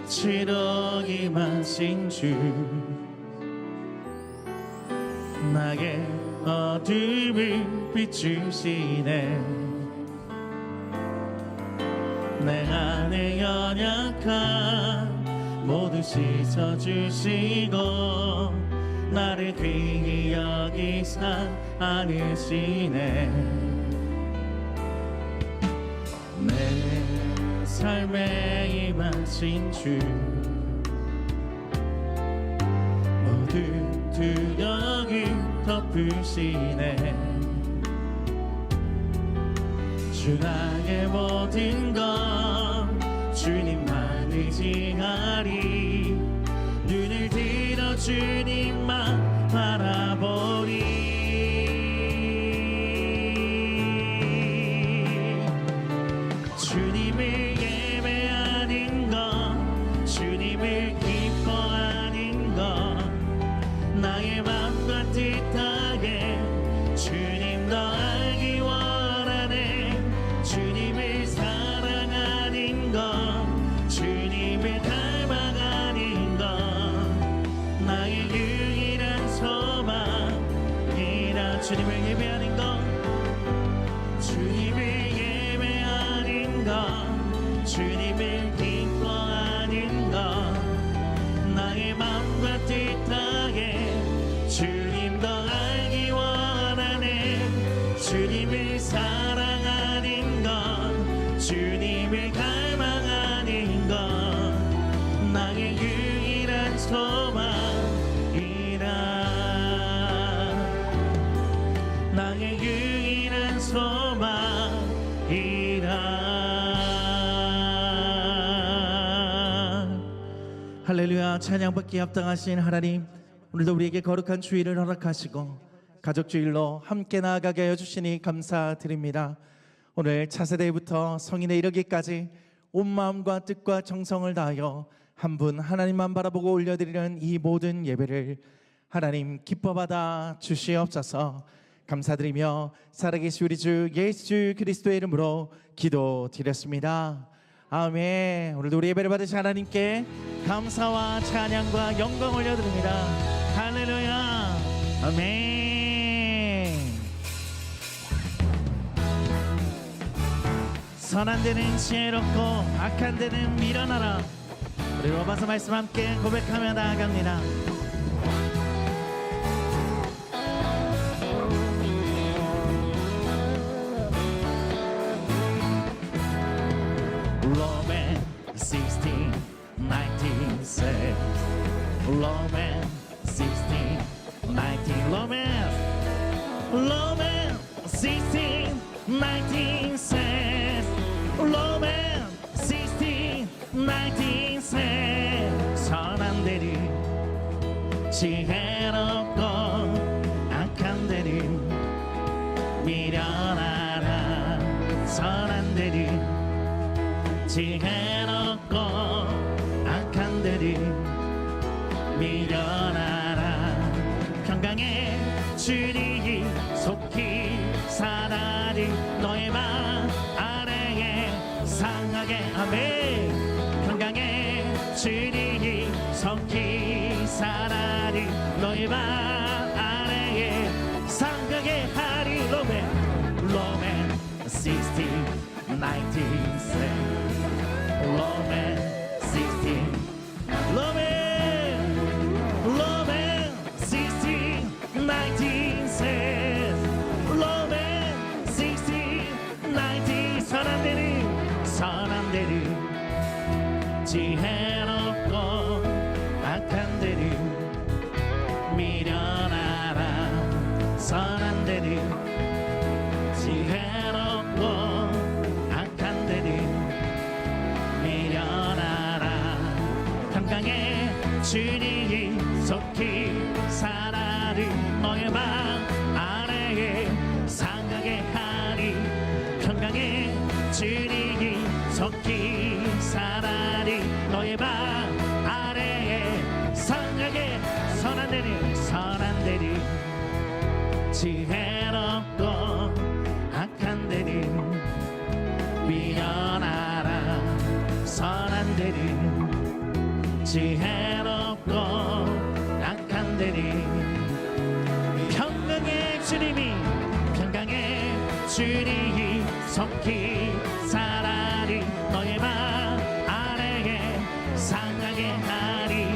지렁이 마신 주 나의 어둠을 비추시네 내 안에 연약한 모두 씻어주시고 나를 귀히 여기사 안으시네 내 삶에 임하신 주 모두 두려움을 덮으시네 주 나의 모든 것 주님만 의지하리 눈을 들어 주님만 바라보리 주님을 예배하는 것 주님을 기뻐하는 것 나의 맘과 뜻하게 주님 더 알기 원하네 주님을 사랑하는 것 주님을 닮아가는 것 나의 유일한 소망이라 주님을 예배하는 것 주님을 예배하는 것 주님을 기뻐하는 것 나의 맘과 뜻하게 주님 더 알기 원하네 주님을 사랑하는 것 주님을 갈망하는 것 나의 유일한 소망이라 나의 유일한 소망이라 할렐루야 찬양받기에 합당하신 하나님 오늘도 우리에게 거룩한 주일을 허락하시고 가족 주일로 함께 나아가게 하여 주시니 감사드립니다. 오늘 차세대부터 성인에 이르기까지 온 마음과 뜻과 정성을 다하여 한 분 하나님만 바라보고 올려드리는 이 모든 예배를 하나님 기뻐받아 주시옵소서. 감사드리며 살아계신 우리 주 예수 그리스도의 이름으로 기도드렸습니다. 아멘. 오늘도 우리 예배를 받으신 하나님께 감사와 찬양과 영광 올려드립니다. 할렐루야. 아멘. 선한 데는 지혜롭고 악한 데는 밀어나라. 우리 로마서 말씀 함께 고백하며 나아갑니다. Romans 16, 19 says Romans 16, 19 Romans 16, 19 says Romans 16, 19 says 선한 데를 지혜롭고 악한 데를 미련하라 선한 데를 지혜롭고 악한 데를 미련하라 평강의 주님이 속히 사나리 너의 맘 아래에 상하게 아멘 평강의 주님이 속히 사나리 너의 맘 아래에 상하게 하리 로맨 16, 19 says Romans 16 16 19 says Romans 16 19 선한 데를 지혜롭고 악한 데를 미련하라 선한 데를 지혜롭고 악한 데를 미련하라 평강의 주님이 속히 사나리 너의 방 아래에 상하게 하리 평강의 주님이 속히 사나리 너의 방 아래에 상하게 선한 데를 지혜롭고 악한 데를 미련하라 선한 데를 지혜롭고 악한 데니 평강의 주님이 속히 살아리 너의 발 아래에 상하게 하리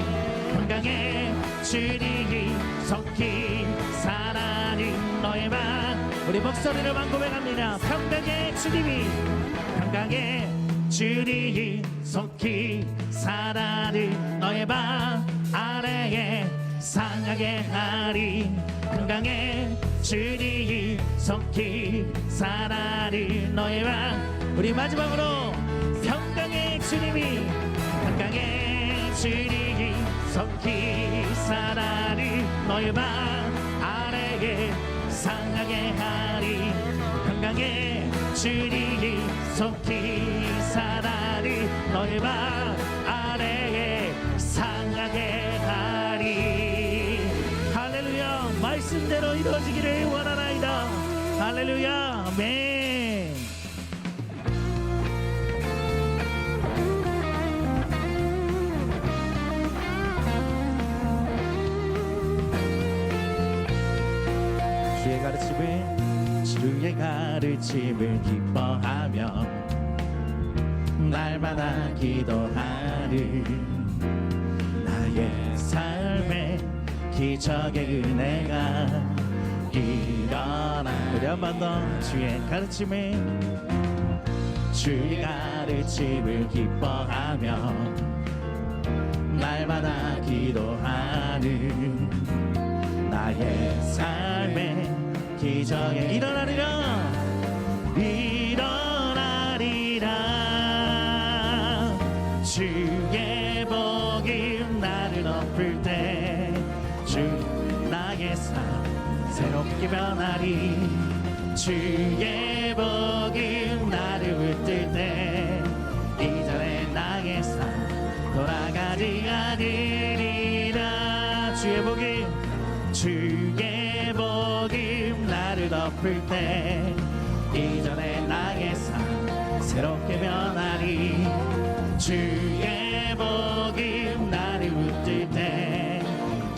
평강의 주님이 속히 살아리 너의 발 우리 목소리로만 고백합니다. 평강의 주님이 속히 살아리 너의 발 아래에 상하게 하리 평강의 주님이 속히 살아리 너의 발 우리 마지막으로 평강의 주님이 속히 살아리 너의 발 아래에 상하게 하리 평강의 주님이 속히 살아리 너의 발 아래에 상하게 하리 할렐루야. 말씀대로 이루어지기를 원하나이다. 할렐루야. 아멘. 주의 가르침을 기뻐하며 날마다 기도하리 나의 삶에 기적의 은혜가 일어나 우리 한 번 더 주의 가르침을 기뻐하며 날마다 기도하는 나의 삶에 기적의 일어나리라 주의 복이 나를 덮을 때 주 나의 삶 새롭게 변하리 주의 복이 나를 웃을 때 이전에 나의 삶 돌아가지 않으리라 주의 복이 나를 덮을 때 이전에 나의 삶 새롭게 변하리 주의 복이 나를 웃을 때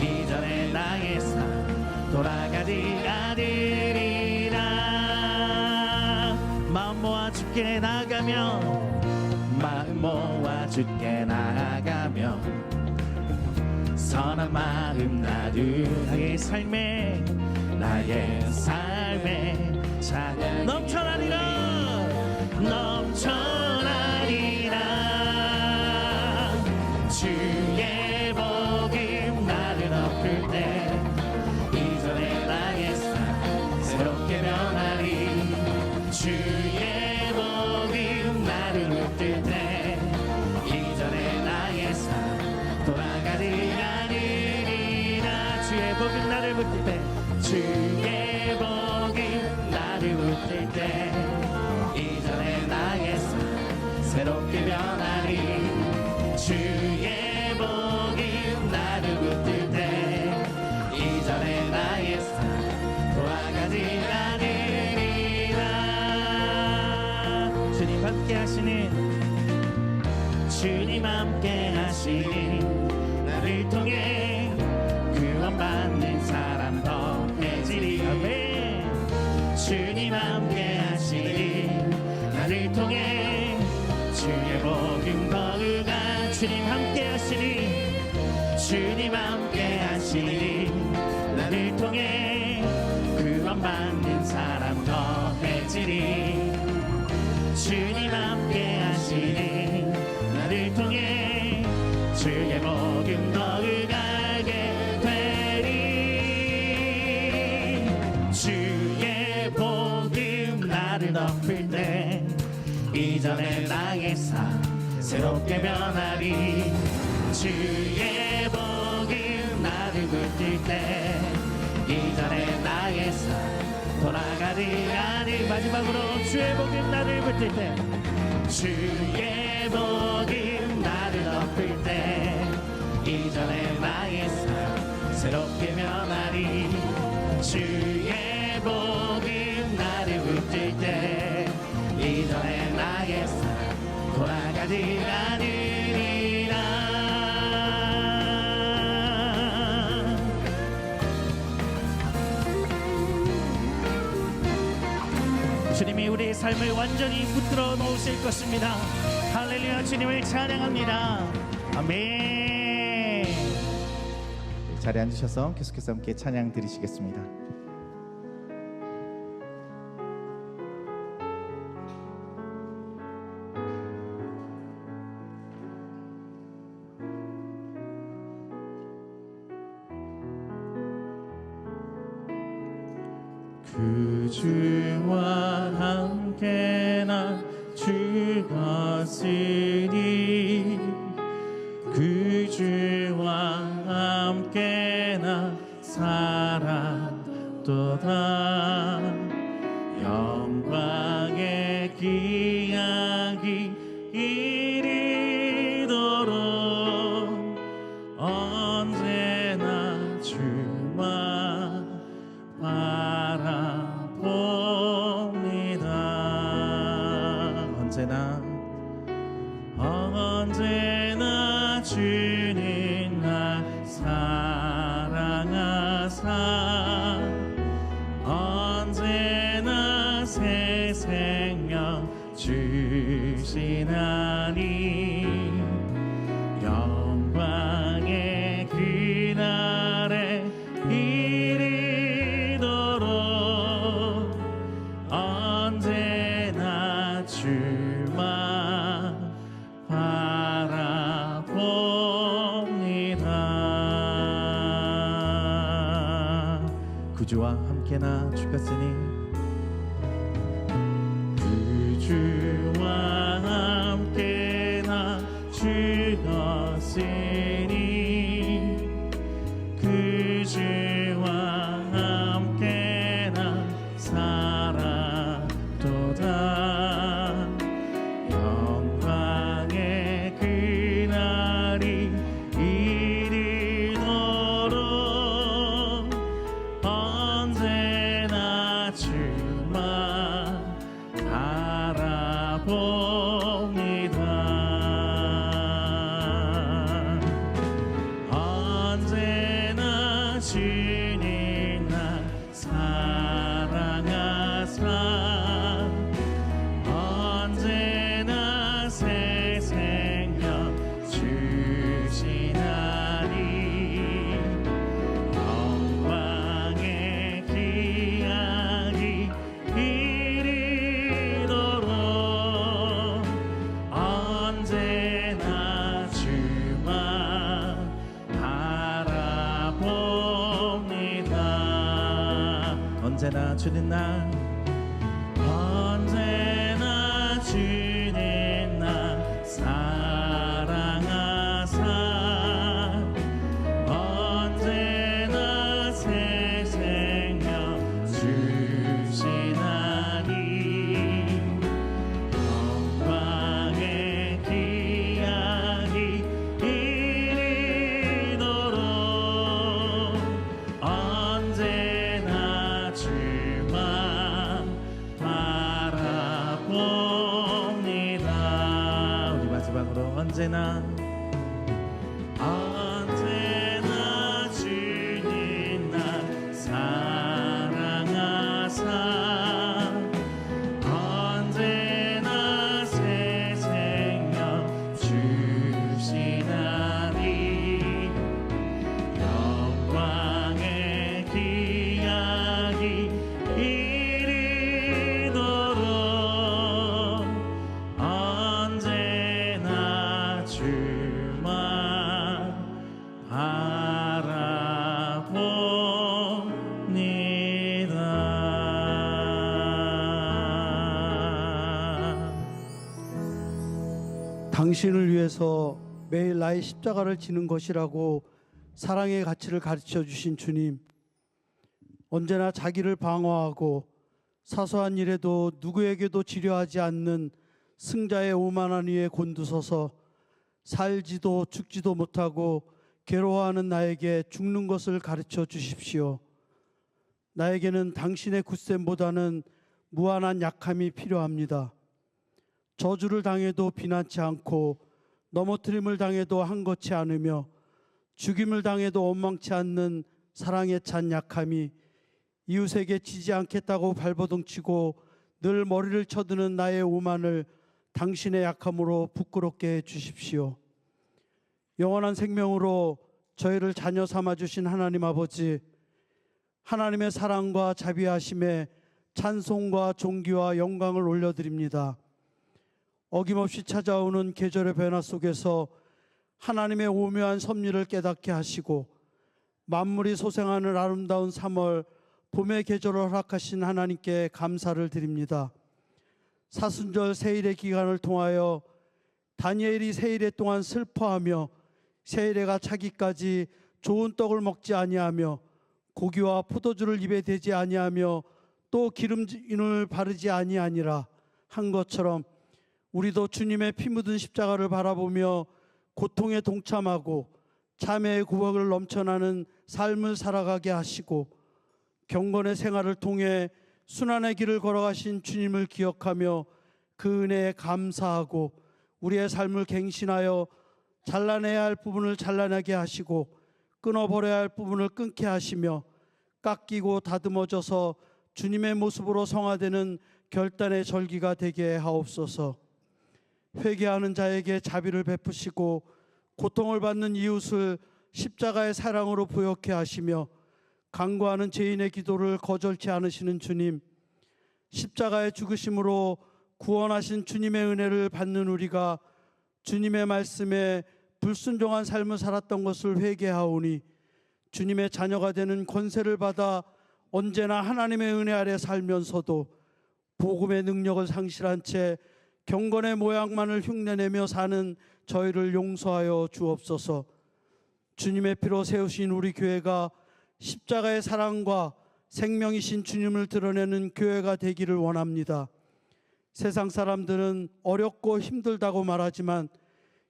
이전에 나의 삶 돌아가지 않으리라 마음 모아 주께 나아가며 선한 마음 나누 나의 삶에 찬양 넘쳐나리라 주의 복이 나를 덮을 때 이전에 나의 삶 새롭게 변하리 주의 복이 나를 웃을 때 이전에 나의 삶 돌아가지 않으리라 주의 복이 나를 웃을 때 주의 복이 나를 웃을 때 이전에 나의 삶 새롭게 변하리 주의 복이 나를 웃을 때 이전에 나의 삶 돌아가지 않으리라 주님 함께 하시니 나를 통해 구원받는 사람 더해지리 아멘 주님 함께 하시니 나를 통해 주의 복음 거두가 주님 함께 하시니 나를 통해 구원받는 사람 더해지리 주님 함께 하시니 나를 통해 주의 복음 거두가게 되리 주의 복음 나를 덮을 때 이전에 나의 삶 새롭게 변하리 주의 복음 나를 웃을 때 이전에 나의 삶 돌아가지 않을 마지막으로 주의 복음 나를 붙을 때 주의 복음 나를 덮을 때 이전에 나의 삶 새롭게 변하리 주의 복음 나를 웃을 때 이전에 나의 삶 돌아가지 않으리라 삶을 완전히 붙들어 놓으실 것입니다. 할렐루야. 주님을 찬양합니다. 아멘. 자리에 앉으셔서 계속해서 함께 찬양 드리시겠습니다. 그 주와 함께 나 죽었으니 그 주와 함께 나 살았도다. 영광의 기약이 이리도록 언제나 주만 바라봅니다. 언제나 주님 나 사랑하사 언제나 새 생명 주시나니 영광의 그날에 이르도록 언제나 주만 바라봅니다. 구주와 함께나 죽었으니 구주와 함께나 죽었으니 구주와 함께나 살았도다. 영광의 그날이 이르도록 언제나 주만 바라봅니다. 언제나 주님 나 사랑하사 언제나 새 생명 주시나니 영광의 기약이 이르도록 언제나 주만 바라봅니다. 언제나 주는 나 언제나 주님 나 사랑하사 언제나 새 생명 주시나니 영광의 기약이 이르도록 언제나 주만 바라봅니다. 우리 마지막으로 언제나 주님 나 사랑하사 언제나 새 생명 주시나니 영광의 기약이 이르도록 언제나 주만 바라봅니다. 당신을 위해서 매일 나의 십자가를 지는 것이라고 사랑의 가치를 가르쳐 주신 주님, 언제나 자기를 방어하고 사소한 일에도 누구에게도 지려하지 않는 승자의 오만한 위에 곤두서서 살지도 죽지도 못하고 괴로워하는 나에게 죽는 것을 가르쳐 주십시오. 나에게는 당신의 굳셈보다는 무한한 약함이 필요합니다. 저주를 당해도 비난치 않고 넘어뜨림을 당해도 한것치 않으며 죽임을 당해도 원망치 않는 사랑에 찬 약함이 이웃에게 지지 않겠다고 발버둥치고 늘 머리를 쳐드는 나의 오만을 당신의 약함으로 부끄럽게 해 주십시오. 영원한 생명으로 저희를 자녀 삼아 주신 하나님 아버지, 하나님의 사랑과 자비하심에 찬송과 존귀와 영광을 올려드립니다. 어김없이 찾아오는 계절의 변화 속에서 하나님의 오묘한 섭리를 깨닫게 하시고 만물이 소생하는 아름다운 3월 봄의 계절을 허락하신 하나님께 감사를 드립니다. 사순절 세일의 기간을 통하여 다니엘이 세일의 동안 슬퍼하며 세일해가 차기까지 좋은 떡을 먹지 아니하며 고기와 포도주를 입에 대지 아니하며 또 기름진을 바르지 아니하니라 한 것처럼 우리도 주님의 피 묻은 십자가를 바라보며 고통에 동참하고 참회의 구박을 넘쳐나는 삶을 살아가게 하시고 경건의 생활을 통해 순환의 길을 걸어가신 주님을 기억하며 그 은혜에 감사하고 우리의 삶을 갱신하여 잘라내야 할 부분을 잘라내게 하시고 끊어버려야 할 부분을 끊게 하시며 깎이고 다듬어져서 주님의 모습으로 성화되는 결단의 절기가 되게 하옵소서. 회개하는 자에게 자비를 베푸시고 고통을 받는 이웃을 십자가의 사랑으로 부욕해 하시며 간구하는 죄인의 기도를 거절치 않으시는 주님, 십자가의 죽으심으로 구원하신 주님의 은혜를 받는 우리가 주님의 말씀에 불순종한 삶을 살았던 것을 회개하오니 주님의 자녀가 되는 권세를 받아 언제나 하나님의 은혜 아래 살면서도 복음의 능력을 상실한 채 경건의 모양만을 흉내내며 사는 저희를 용서하여 주옵소서. 주님의 피로 세우신 우리 교회가 십자가의 사랑과 생명이신 주님을 드러내는 교회가 되기를 원합니다. 세상 사람들은 어렵고 힘들다고 말하지만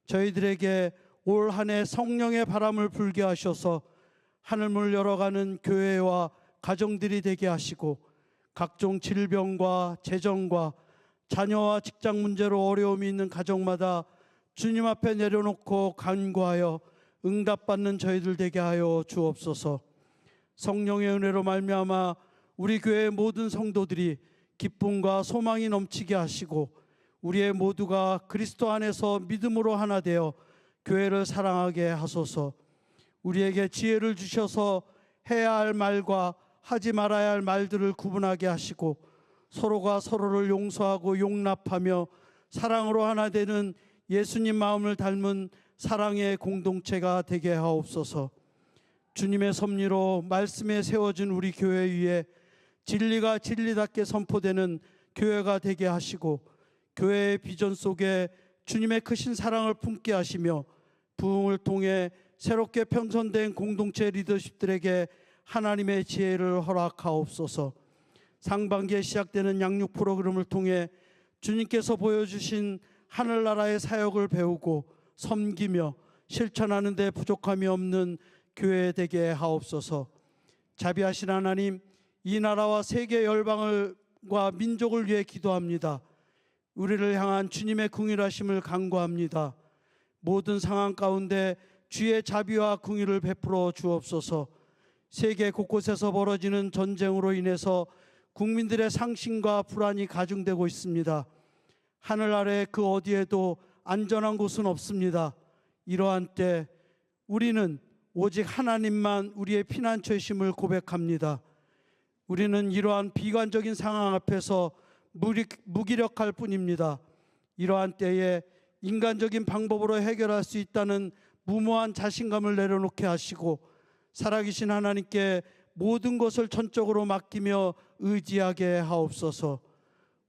저희들에게 올 한 해 성령의 바람을 불게 하셔서 하늘문을 열어가는 교회와 가정들이 되게 하시고 각종 질병과 재정과 자녀와 직장 문제로 어려움이 있는 가정마다 주님 앞에 내려놓고 간구하여 응답받는 저희들 되게 하여 주옵소서. 성령의 은혜로 말미암아 우리 교회의 모든 성도들이 기쁨과 소망이 넘치게 하시고 우리의 모두가 그리스도 안에서 믿음으로 하나 되어 교회를 사랑하게 하소서. 우리에게 지혜를 주셔서 해야 할 말과 하지 말아야 할 말들을 구분하게 하시고 서로가 서로를 용서하고 용납하며 사랑으로 하나 되는 예수님 마음을 닮은 사랑의 공동체가 되게 하옵소서. 주님의 섭리로 말씀에 세워진 우리 교회 위에 진리가 진리답게 선포되는 교회가 되게 하시고 교회의 비전 속에 주님의 크신 사랑을 품게 하시며 부흥을 통해 새롭게 편선된 공동체 리더십들에게 하나님의 지혜를 허락하옵소서. 상반기에 시작되는 양육 프로그램을 통해 주님께서 보여주신 하늘나라의 사역을 배우고 섬기며 실천하는 데 부족함이 없는 교회 되게 하옵소서. 자비하신 하나님, 이 나라와 세계 열방과 민족을 위해 기도합니다. 우리를 향한 주님의 긍휼하심을 간구합니다. 모든 상황 가운데 주의 자비와 긍휼을 베풀어 주옵소서. 세계 곳곳에서 벌어지는 전쟁으로 인해서 국민들의 상심과 불안이 가중되고 있습니다. 하늘 아래 그 어디에도 안전한 곳은 없습니다. 이러한 때 우리는 오직 하나님만 우리의 피난처이심을 고백합니다. 우리는 이러한 비관적인 상황 앞에서 무기력할 뿐입니다. 이러한 때에 인간적인 방법으로 해결할 수 있다는 무모한 자신감을 내려놓게 하시고 살아계신 하나님께 모든 것을 전적으로 맡기며 의지하게 하옵소서.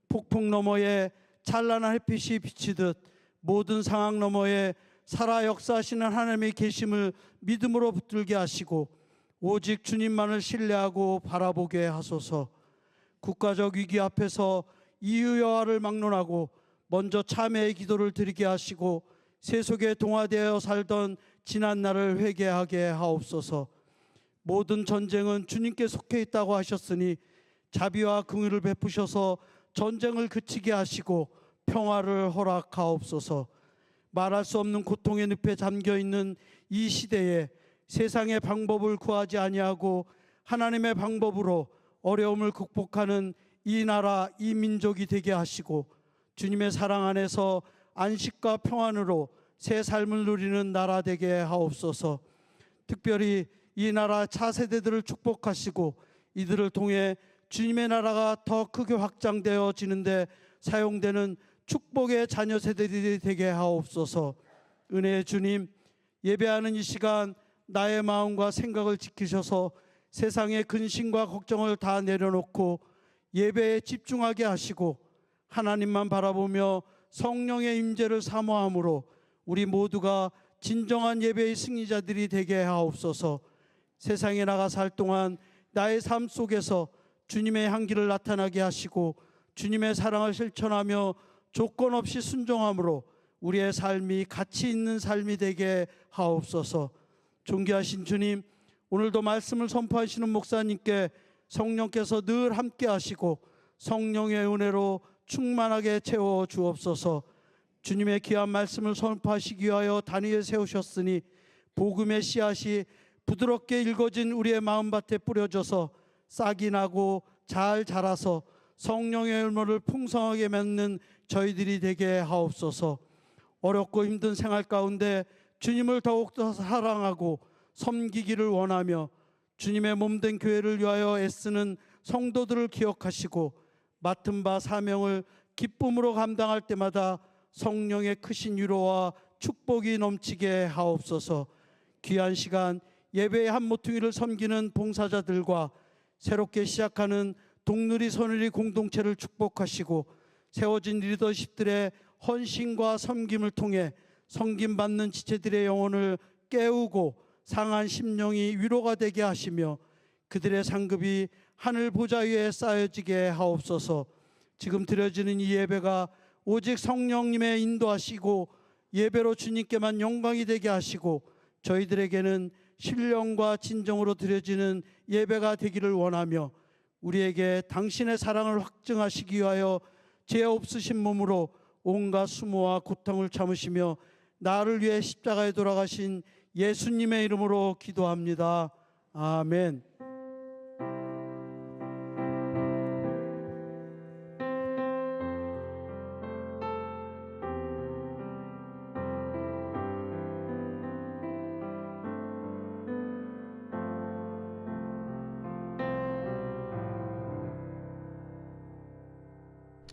폭풍 너머에 찬란한 햇빛이 비치듯 모든 상황 너머에 살아 역사하시는 하나님의 계심을 믿음으로 붙들게 하시고 오직 주님만을 신뢰하고 바라보게 하소서. 국가적 위기 앞에서 이유 여하를 막론하고 먼저 참회의 기도를 드리게 하시고 세속에 동화되어 살던 지난 날을 회개하게 하옵소서. 모든 전쟁은 주님께 속해 있다고 하셨으니 자비와 긍휼을 베푸셔서 전쟁을 그치게 하시고 평화를 허락하옵소서. 말할 수 없는 고통의 늪에 잠겨있는 이 시대에 세상의 방법을 구하지 아니하고 하나님의 방법으로 어려움을 극복하는 이 나라 이 민족이 되게 하시고 주님의 사랑 안에서 안식과 평안으로 새 삶을 누리는 나라 되게 하옵소서. 특별히 이 나라 차세대들을 축복하시고 이들을 통해 주님의 나라가 더 크게 확장되어지는데 사용되는 축복의 자녀 세대들이 되게 하옵소서. 은혜의 주님, 예배하는 이 시간 나의 마음과 생각을 지키셔서 세상의 근심과 걱정을 다 내려놓고 예배에 집중하게 하시고 하나님만 바라보며 성령의 임재를 사모함으로 우리 모두가 진정한 예배의 승리자들이 되게 하옵소서. 세상에 나가 살 동안 나의 삶 속에서 주님의 향기를 나타나게 하시고 주님의 사랑을 실천하며 조건 없이 순종함으로 우리의 삶이 가치 있는 삶이 되게 하옵소서. 존귀하신 주님, 오늘도 말씀을 선포하시는 목사님께 성령께서 늘 함께 하시고 성령의 은혜로 충만하게 채워 주옵소서. 주님의 귀한 말씀을 선포하시기 위하여 단위에 세우셨으니 복음의 씨앗이 부드럽게 일궈진 우리의 마음밭에 뿌려져서 싹이 나고 잘 자라서 성령의 열매를 풍성하게 맺는 저희들이 되게 하옵소서. 어렵고 힘든 생활 가운데 주님을 더욱더 사랑하고 섬기기를 원하며 주님의 몸된 교회를 위하여 애쓰는 성도들을 기억하시고 맡은 바 사명을 기쁨으로 감당할 때마다 성령의 크신 위로와 축복이 넘치게 하옵소서. 귀한 시간 예배의 한 모퉁이를 섬기는 봉사자들과 새롭게 시작하는 동누리 서누리 공동체를 축복하시고 세워진 리더십들의 헌신과 섬김을 통해 섬김받는 지체들의 영혼을 깨우고 상한 심령이 위로가 되게 하시며 그들의 상급이 하늘 보좌 위에 쌓여지게 하옵소서. 지금 드려지는 이 예배가 오직 성령님의 인도하시고 예배로 주님께만 영광이 되게 하시고 저희들에게는 신령과 진정으로 드려지는 예배가 되기를 원하며 우리에게 당신의 사랑을 확증하시기 위하여 죄 없으신 몸으로 온갖 수모와 고통을 참으시며 나를 위해 십자가에 돌아가신 예수님의 이름으로 기도합니다. 아멘.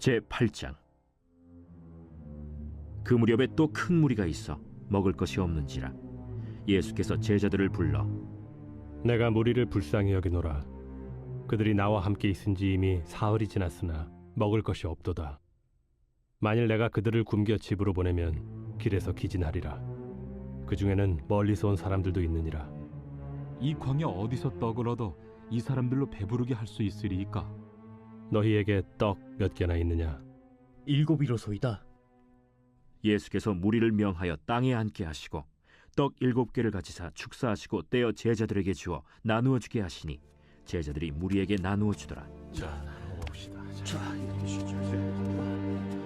제8장. 그 무렵에 또 큰 무리가 있어 먹을 것이 없는지라 예수께서 제자들을 불러 내가 무리를 불쌍히 여기노라. 그들이 나와 함께 있은지 이미 사흘이 지났으나 먹을 것이 없도다. 만일 내가 그들을 굶겨 집으로 보내면 길에서 기진하리라. 그 중에는 멀리서 온 사람들도 있느니라. 이 광야 어디서 떡을 얻어 이 사람들로 배부르게 할 수 있으리이까? 너희에게 떡 몇 개나 있느냐? 7이로소이다. 예수께서 무리를 명하여 땅에 앉게 하시고 떡 7개를 가지사 축사하시고 떼어 제자들에게 주어 나누어 주게 하시니 제자들이 무리에게 나누어 주더라.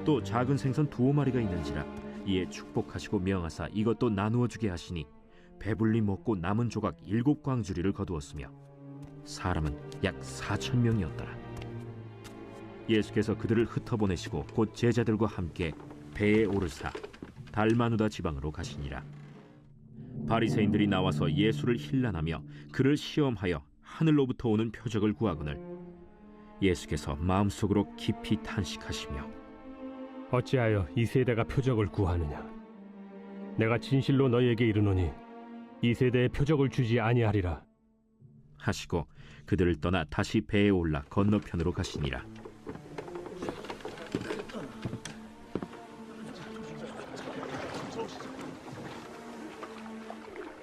또 작은 생선 2마리가 있는지라 이에 축복하시고 명하사 이것도 나누어 주게 하시니 배불리 먹고 남은 조각 7광주리를 거두었으며 사람은 약 4,000명이었더라. 예수께서 그들을 흩어보내시고 곧 제자들과 함께 배에 오르사 달마누다 지방으로 가시니라. 바리새인들이 나와서 예수를 힐난하며 그를 시험하여 하늘로부터 오는 표적을 구하거늘 예수께서 마음속으로 깊이 탄식하시며 어찌하여 이 세대가 표적을 구하느냐? 내가 진실로 너희에게 이르노니 이 세대에 표적을 주지 아니하리라 하시고 그들을 떠나 다시 배에 올라 건너편으로 가시니라.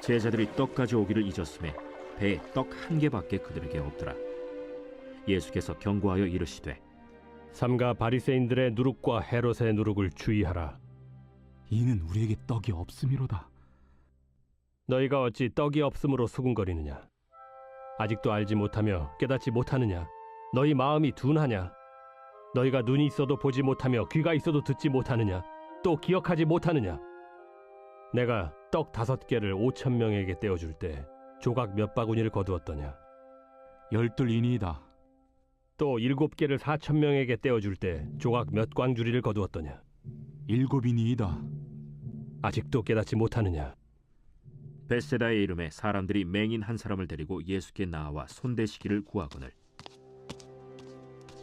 제자들이 떡 가져오기를 잊었음에 배에 떡 1개밖에 그들에게 없더라. 예수께서 경고하여 이르시되 삼가 바리새인들의 누룩과 헤롯의 누룩을 주의하라. 이는 우리에게 떡이 없음이로다. 너희가 어찌 떡이 없음으로 수군거리느냐? 아직도 알지 못하며 깨닫지 못하느냐? 너희 마음이 둔하냐? 너희가 눈이 있어도 보지 못하며 귀가 있어도 듣지 못하느냐? 또 기억하지 못하느냐? 내가 떡 5개를 5,000명에게 떼어줄 때 조각 몇 바구니를 거두었더냐? 12이니이다. 또 7개를 4,000명에게 떼어줄 때 조각 몇 광주리를 거두었더냐? 7이니이다. 아직도 깨닫지 못하느냐? 벳세다의 이름에 사람들이 맹인 한 사람을 데리고 예수께 나와 손대시기를 구하거늘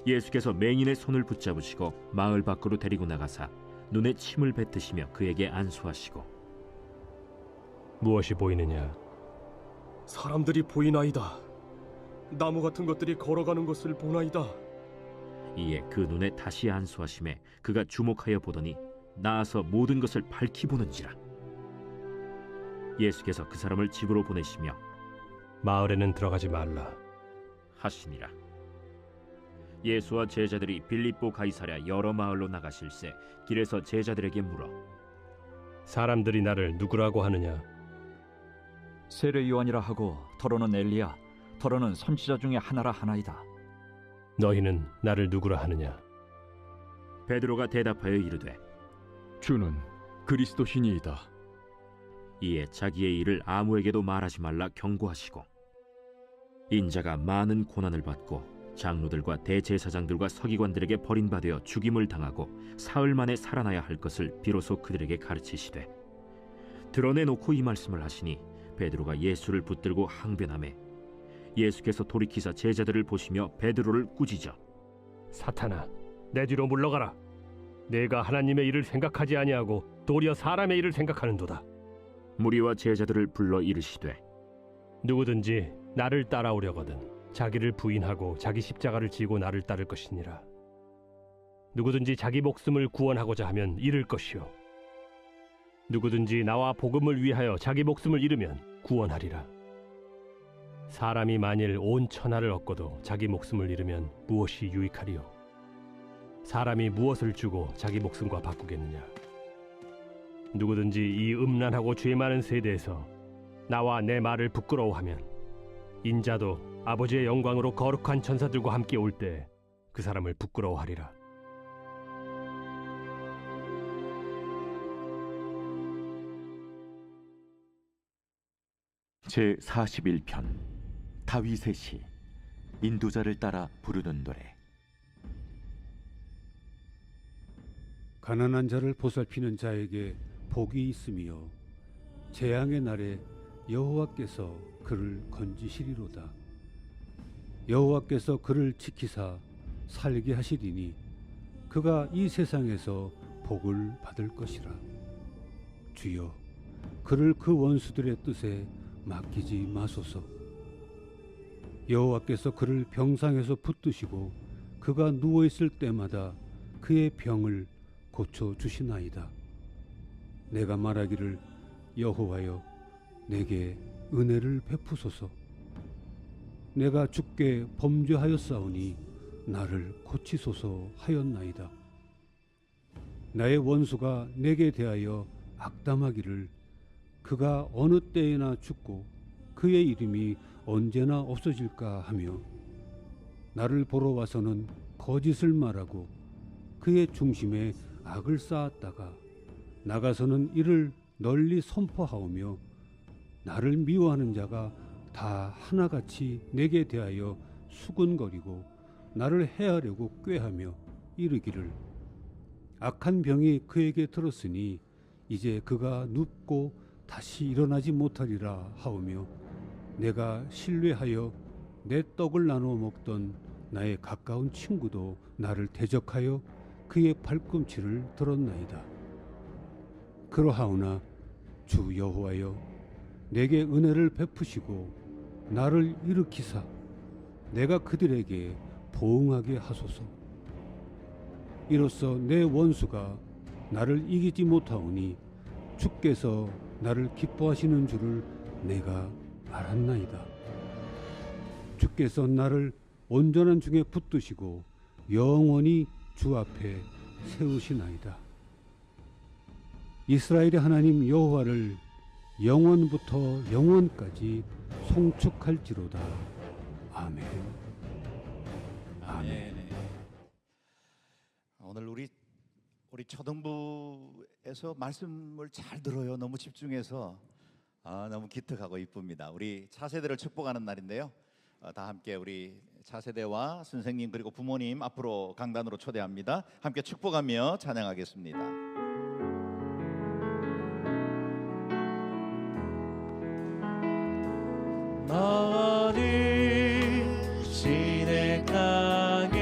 예수께서 맹인의 손을 붙잡으시고 마을 밖으로 데리고 나가사 눈에 침을 뱉으시며 그에게 안수하시고 무엇이 보이느냐? 사람들이 보이나이다. 나무 같은 것들이 걸어가는 것을 보나이다. 이에 그 눈에 다시 안수하심에 그가 주목하여 보더니 나아서 모든 것을 밝히 보는지라. 예수께서 그 사람을 집으로 보내시며 마을에는 들어가지 말라. 하시니라. 예수와 제자들이 빌립보 가이사랴 여러 마을로 나가실새 길에서 제자들에게 물어 사람들이 나를 누구라고 하느냐? 세례 요한이라 하고 더러는 엘리야, 더러는 선지자 중에 하나라 하나이다. 너희는 나를 누구라 하느냐? 베드로가 대답하여 이르되 주는 그리스도시니이다. 이에 자기의 일을 아무에게도 말하지 말라 경고하시고 인자가 많은 고난을 받고 장로들과 대제사장들과 서기관들에게 버림받아 죽임을 당하고 사흘 만에 살아나야 할 것을 비로소 그들에게 가르치시되 드러내놓고 이 말씀을 하시니 베드로가 예수를 붙들고 항변하매 예수께서 돌이키사 제자들을 보시며 베드로를 꾸짖어 사탄아, 내 뒤로 물러가라. 내가 하나님의 일을 생각하지 아니하고 도리어 사람의 일을 생각하는도다. 무리와 제자들을 불러 이르시되 누구든지 나를 따라오려거든 자기를 부인하고 자기 십자가를 지고 나를 따를 것이니라. 누구든지 자기 목숨을 구원하고자 하면 잃을 것이요 누구든지 나와 복음을 위하여 자기 목숨을 잃으면 구원하리라. 사람이 만일 온 천하를 얻고도 자기 목숨을 잃으면 무엇이 유익하리요? 사람이 무엇을 주고 자기 목숨과 바꾸겠느냐? 누구든지 이 음란하고 죄 많은 세대에서 나와 내 말을 부끄러워하면 인자도 아버지의 영광으로 거룩한 천사들과 함께 올 때 그 사람을 부끄러워하리라. 제 41편 다윗의 시 인도자를 따라 부르는 노래. 가난한 자를 보살피는 자에게 복이 있으며 재앙의 날에 여호와께서 그를 건지시리로다. 여호와께서 그를 지키사 살게 하시리니 그가 이 세상에서 복을 받을 것이라. 주여, 그를 그 원수들의 뜻에 맡기지 마소서. 여호와께서 그를 병상에서 붙드시고 그가 누워 있을 때마다 그의 병을 고쳐 주시나이다. 내가 말하기를 여호와여 내게 은혜를 베푸소서. 내가 주께 범죄하였사오니 나를 고치소서 하였나이다. 나의 원수가 내게 대하여 악담하기를 그가 어느 때에나 죽고 그의 이름이 언제나 없어질까 하며 나를 보러 와서는 거짓을 말하고 그의 중심에 악을 쌓았다가 나가서는 이를 널리 선포하오며 나를 미워하는 자가 다 하나같이 내게 대하여 수군거리고 나를 해하려고 꾀하며 이르기를 악한 병이 그에게 들었으니 이제 그가 눕고 다시 일어나지 못하리라 하오며 내가 신뢰하여 내 떡을 나누어 먹던 나의 가까운 친구도 나를 대적하여 그의 발꿈치를 들었나이다. 그러하오나 주 여호와여 내게 은혜를 베푸시고 나를 일으키사 내가 그들에게 보응하게 하소서. 이로써 내 원수가 나를 이기지 못하오니 주께서 나를 기뻐하시는 줄을 내가 알았나이다. 주께서 나를 온전한 중에 붙드시고 영원히 주 앞에 세우시나이다. 이스라엘의 하나님 여호와를 영원부터 영원까지 송축할지로다. 아멘. 아멘. 오늘 우리 초등부에서 말씀을 잘 들어요. 너무 집중해서 너무 기특하고 이쁩니다. 우리 차세대를 축복하는 날인데요. 다 함께 우리 차세대와 선생님 그리고 부모님 앞으로 강단으로 초대합니다. 함께 축복하며 찬양하겠습니다. 너를 시댁하게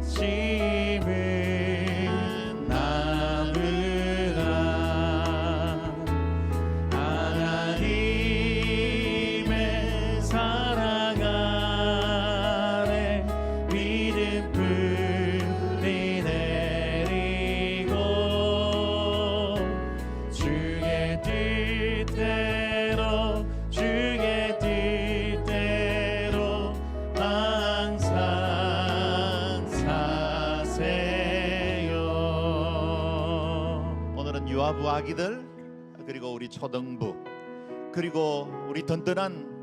짐을 나무라 하나님의 사랑 아래 믿음 뿌리 내리고 주의 뜻대로 주의 뜻대로 항상 사세요. 오늘은 유아부 아기들 그리고 우리 초등부 그리고 우리 든든한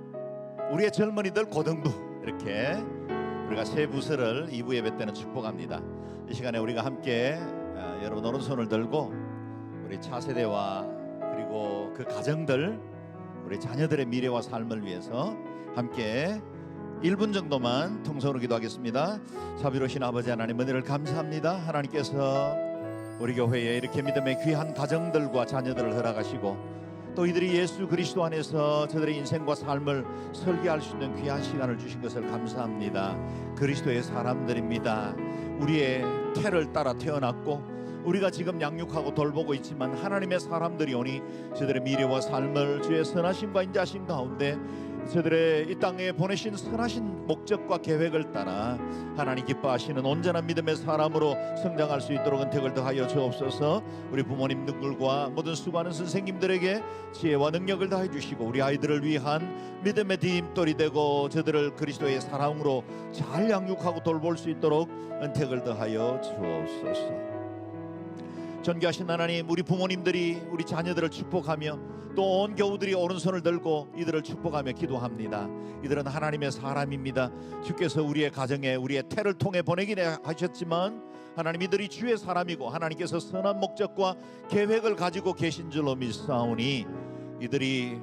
우리의 젊은이들 고등부 이렇게 우리가 세 부서를 2부 예배 때는 축복합니다. 이 시간에 우리가 함께 여러분 오른손을 들고 우리 차세대와 그리고 그 가정들 우리 자녀들의 미래와 삶을 위해서 함께 1분 정도만 통성으로 기도하겠습니다. 자비로우신 아버지 하나님 은혜를 감사합니다. 하나님께서 우리 교회에 이렇게 믿음의 귀한 가정들과 자녀들을 허락하시고 또 이들이 예수 그리스도 안에서 저들의 인생과 삶을 설계할 수 있는 귀한 시간을 주신 것을 감사합니다. 그리스도의 사람들입니다. 우리의 태를 따라 태어났고 우리가 지금 양육하고 돌보고 있지만 하나님의 사람들이 오니 저들의 미래와 삶을 주의 선하심과 인자심 가운데 저들의 이 땅에 보내신 선하신 목적과 계획을 따라 하나님 기뻐하시는 온전한 믿음의 사람으로 성장할 수 있도록 은택을 더하여 주옵소서. 우리 부모님들과 모든 수고하는 선생님들에게 지혜와 능력을 더해 주시고 우리 아이들을 위한 믿음의 디딤돌이 되고 저들을 그리스도의 사랑으로 잘 양육하고 돌볼 수 있도록 은택을 더하여 주옵소서. 존귀하신 하나님, 우리 부모님들이 우리 자녀들을 축복하며 또 온 교우들이 오른손을 들고 이들을 축복하며 기도합니다. 이들은 하나님의 사람입니다. 주께서 우리의 가정에 우리의 태를 통해 보내긴 하셨지만 하나님 이들이 주의 사람이고 하나님께서 선한 목적과 계획을 가지고 계신 줄로 믿사오니 이들이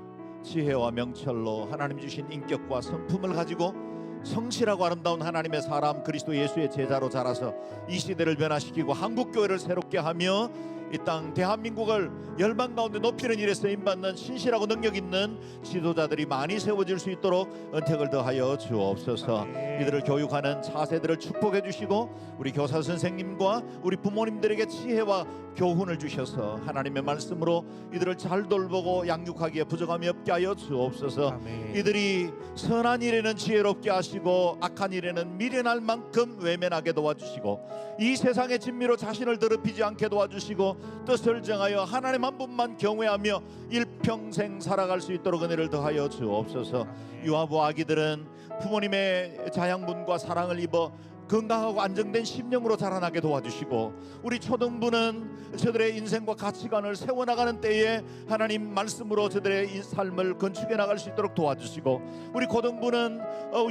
지혜와 명철로 하나님 주신 인격과 성품을 가지고 성실하고 아름다운 하나님의 사람 그리스도 예수의 제자로 자라서 이 시대를 변화시키고 한국교회를 새롭게 하며 이 땅 대한민국을 열방 가운데 높이는 일에 쓰임받는 신실하고 능력 있는 지도자들이 많이 세워질 수 있도록 은택을 더하여 주옵소서. 이들을 교육하는 차세들을 축복해 주시고 우리 교사 선생님과 우리 부모님들에게 지혜와 교훈을 주셔서 하나님의 말씀으로 이들을 잘 돌보고 양육하기에 부족함이 없게 하여 주옵소서. 이들이 선한 일에는 지혜롭게 하시고 악한 일에는 미련할 만큼 외면하게 도와주시고 이 세상의 진미로 자신을 더럽히지 않게 도와주시고 뜻을 정하여 하나님 한 분만 경외하며 일평생 살아갈 수 있도록 은혜를 더하여 주옵소서. 유아부 아기들은 부모님의 자양분과 사랑을 입어 건강하고 안정된 심령으로 자라나게 도와주시고 우리 초등부는 저들의 인생과 가치관을 세워나가는 때에 하나님 말씀으로 저들의 삶을 건축해 나갈 수 있도록 도와주시고 우리 고등부는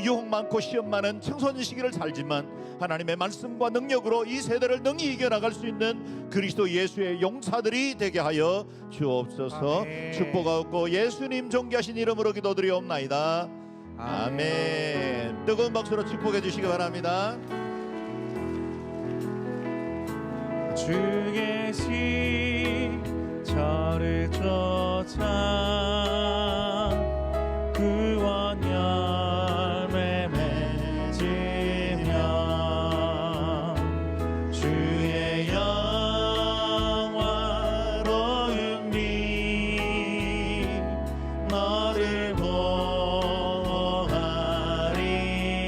유혹 많고 시험 많은 청소년 시기를 살지만 하나님의 말씀과 능력으로 이 세대를 능히 이겨나갈 수 있는 그리스도 예수의 용사들이 되게 하여 주옵소서. 축복하고 예수님 존귀하신 이름으로 기도드리옵나이다. 아멘. 뜨거운 박수로 축복해 주시기 바랍니다. 주 계신 저를 쫓아 구원 열매 맺으며 주의 영화로운 미 너를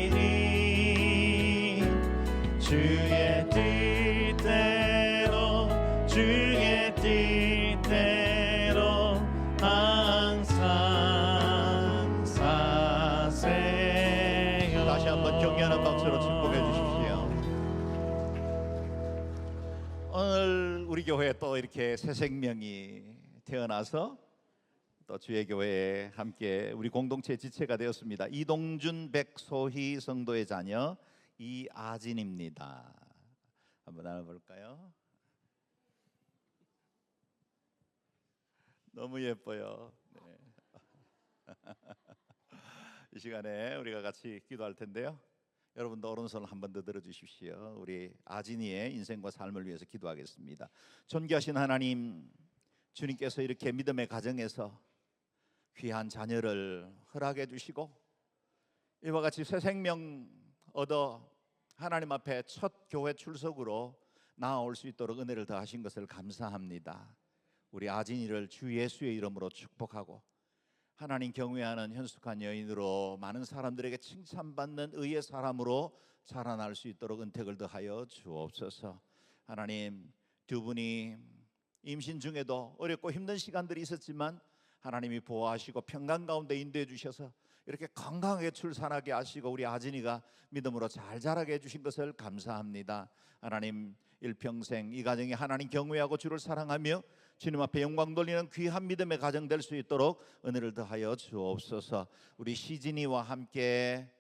보호하리니 주의 뜻대로 주의 뜻대로 항상 사세요. 다시 한번 격려하는 박수로 축복해 주십시오. 오늘 우리 교회에 또 이렇게 새 생명이 태어나서 또 주의 교회에 함께 우리 공동체 지체가 되었습니다. 이동준 백소희 성도의 자녀 이아진입니다. 한번 알아볼까요? 너무 예뻐요. 네. 시간에 우리가 같이 기도할 텐데요. 여러분도 오른손 한 번 더 들어주십시오. 우리 아진이의 인생과 삶을 위해서 기도하겠습니다. 존귀하신 하나님, 주님께서 이렇게 믿음의 가정에서 귀한 자녀를 허락해 주시고 이와 같이 새 생명 얻어 하나님 앞에 첫 교회 출석으로 나아올 수 있도록 은혜를 더하신 것을 감사합니다. 우리 아진이를 주 예수의 이름으로 축복하고 하나님 경외하는 현숙한 여인으로 많은 사람들에게 칭찬받는 의의 사람으로 자라날 수 있도록 은택을 더하여 주옵소서. 하나님, 두 분이 임신 중에도 어렵고 힘든 시간들이 있었지만 하나님이 보호하시고 평강 가운데 인도해 주셔서 이렇게 건강하게 출산하게 하시고 우리 아진이가 믿음으로 잘 자라게 해주신 것을 감사합니다. 하나님, 일평생 이 가정이 하나님 경외하고 주를 사랑하며 주님 앞에 영광 돌리는 귀한 믿음의 가정 될 수 있도록 은혜를 더하여 주옵소서. 우리 시진이와 함께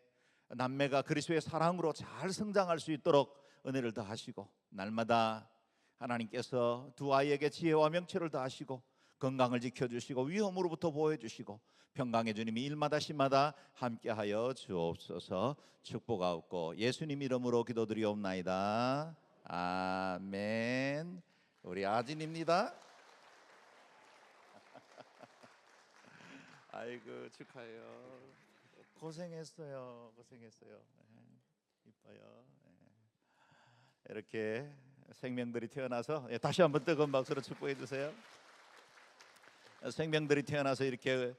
남매가 그리스도의 사랑으로 잘 성장할 수 있도록 은혜를 더하시고 날마다 하나님께서 두 아이에게 지혜와 명철을 더하시고 건강을 지켜주시고 위험으로부터 보호해주시고 평강의 주님이 일마다 시마다 함께하여 주옵소서. 축복하옵고 예수님 이름으로 기도드리옵나이다. 아멘. 우리 아진입니다. 아이고 축하해요. 고생했어요. 이뻐요. 이렇게 생명들이 태어나서 다시 한번 뜨거운 박수로 축복해 주세요. 생명들이 태어나서 이렇게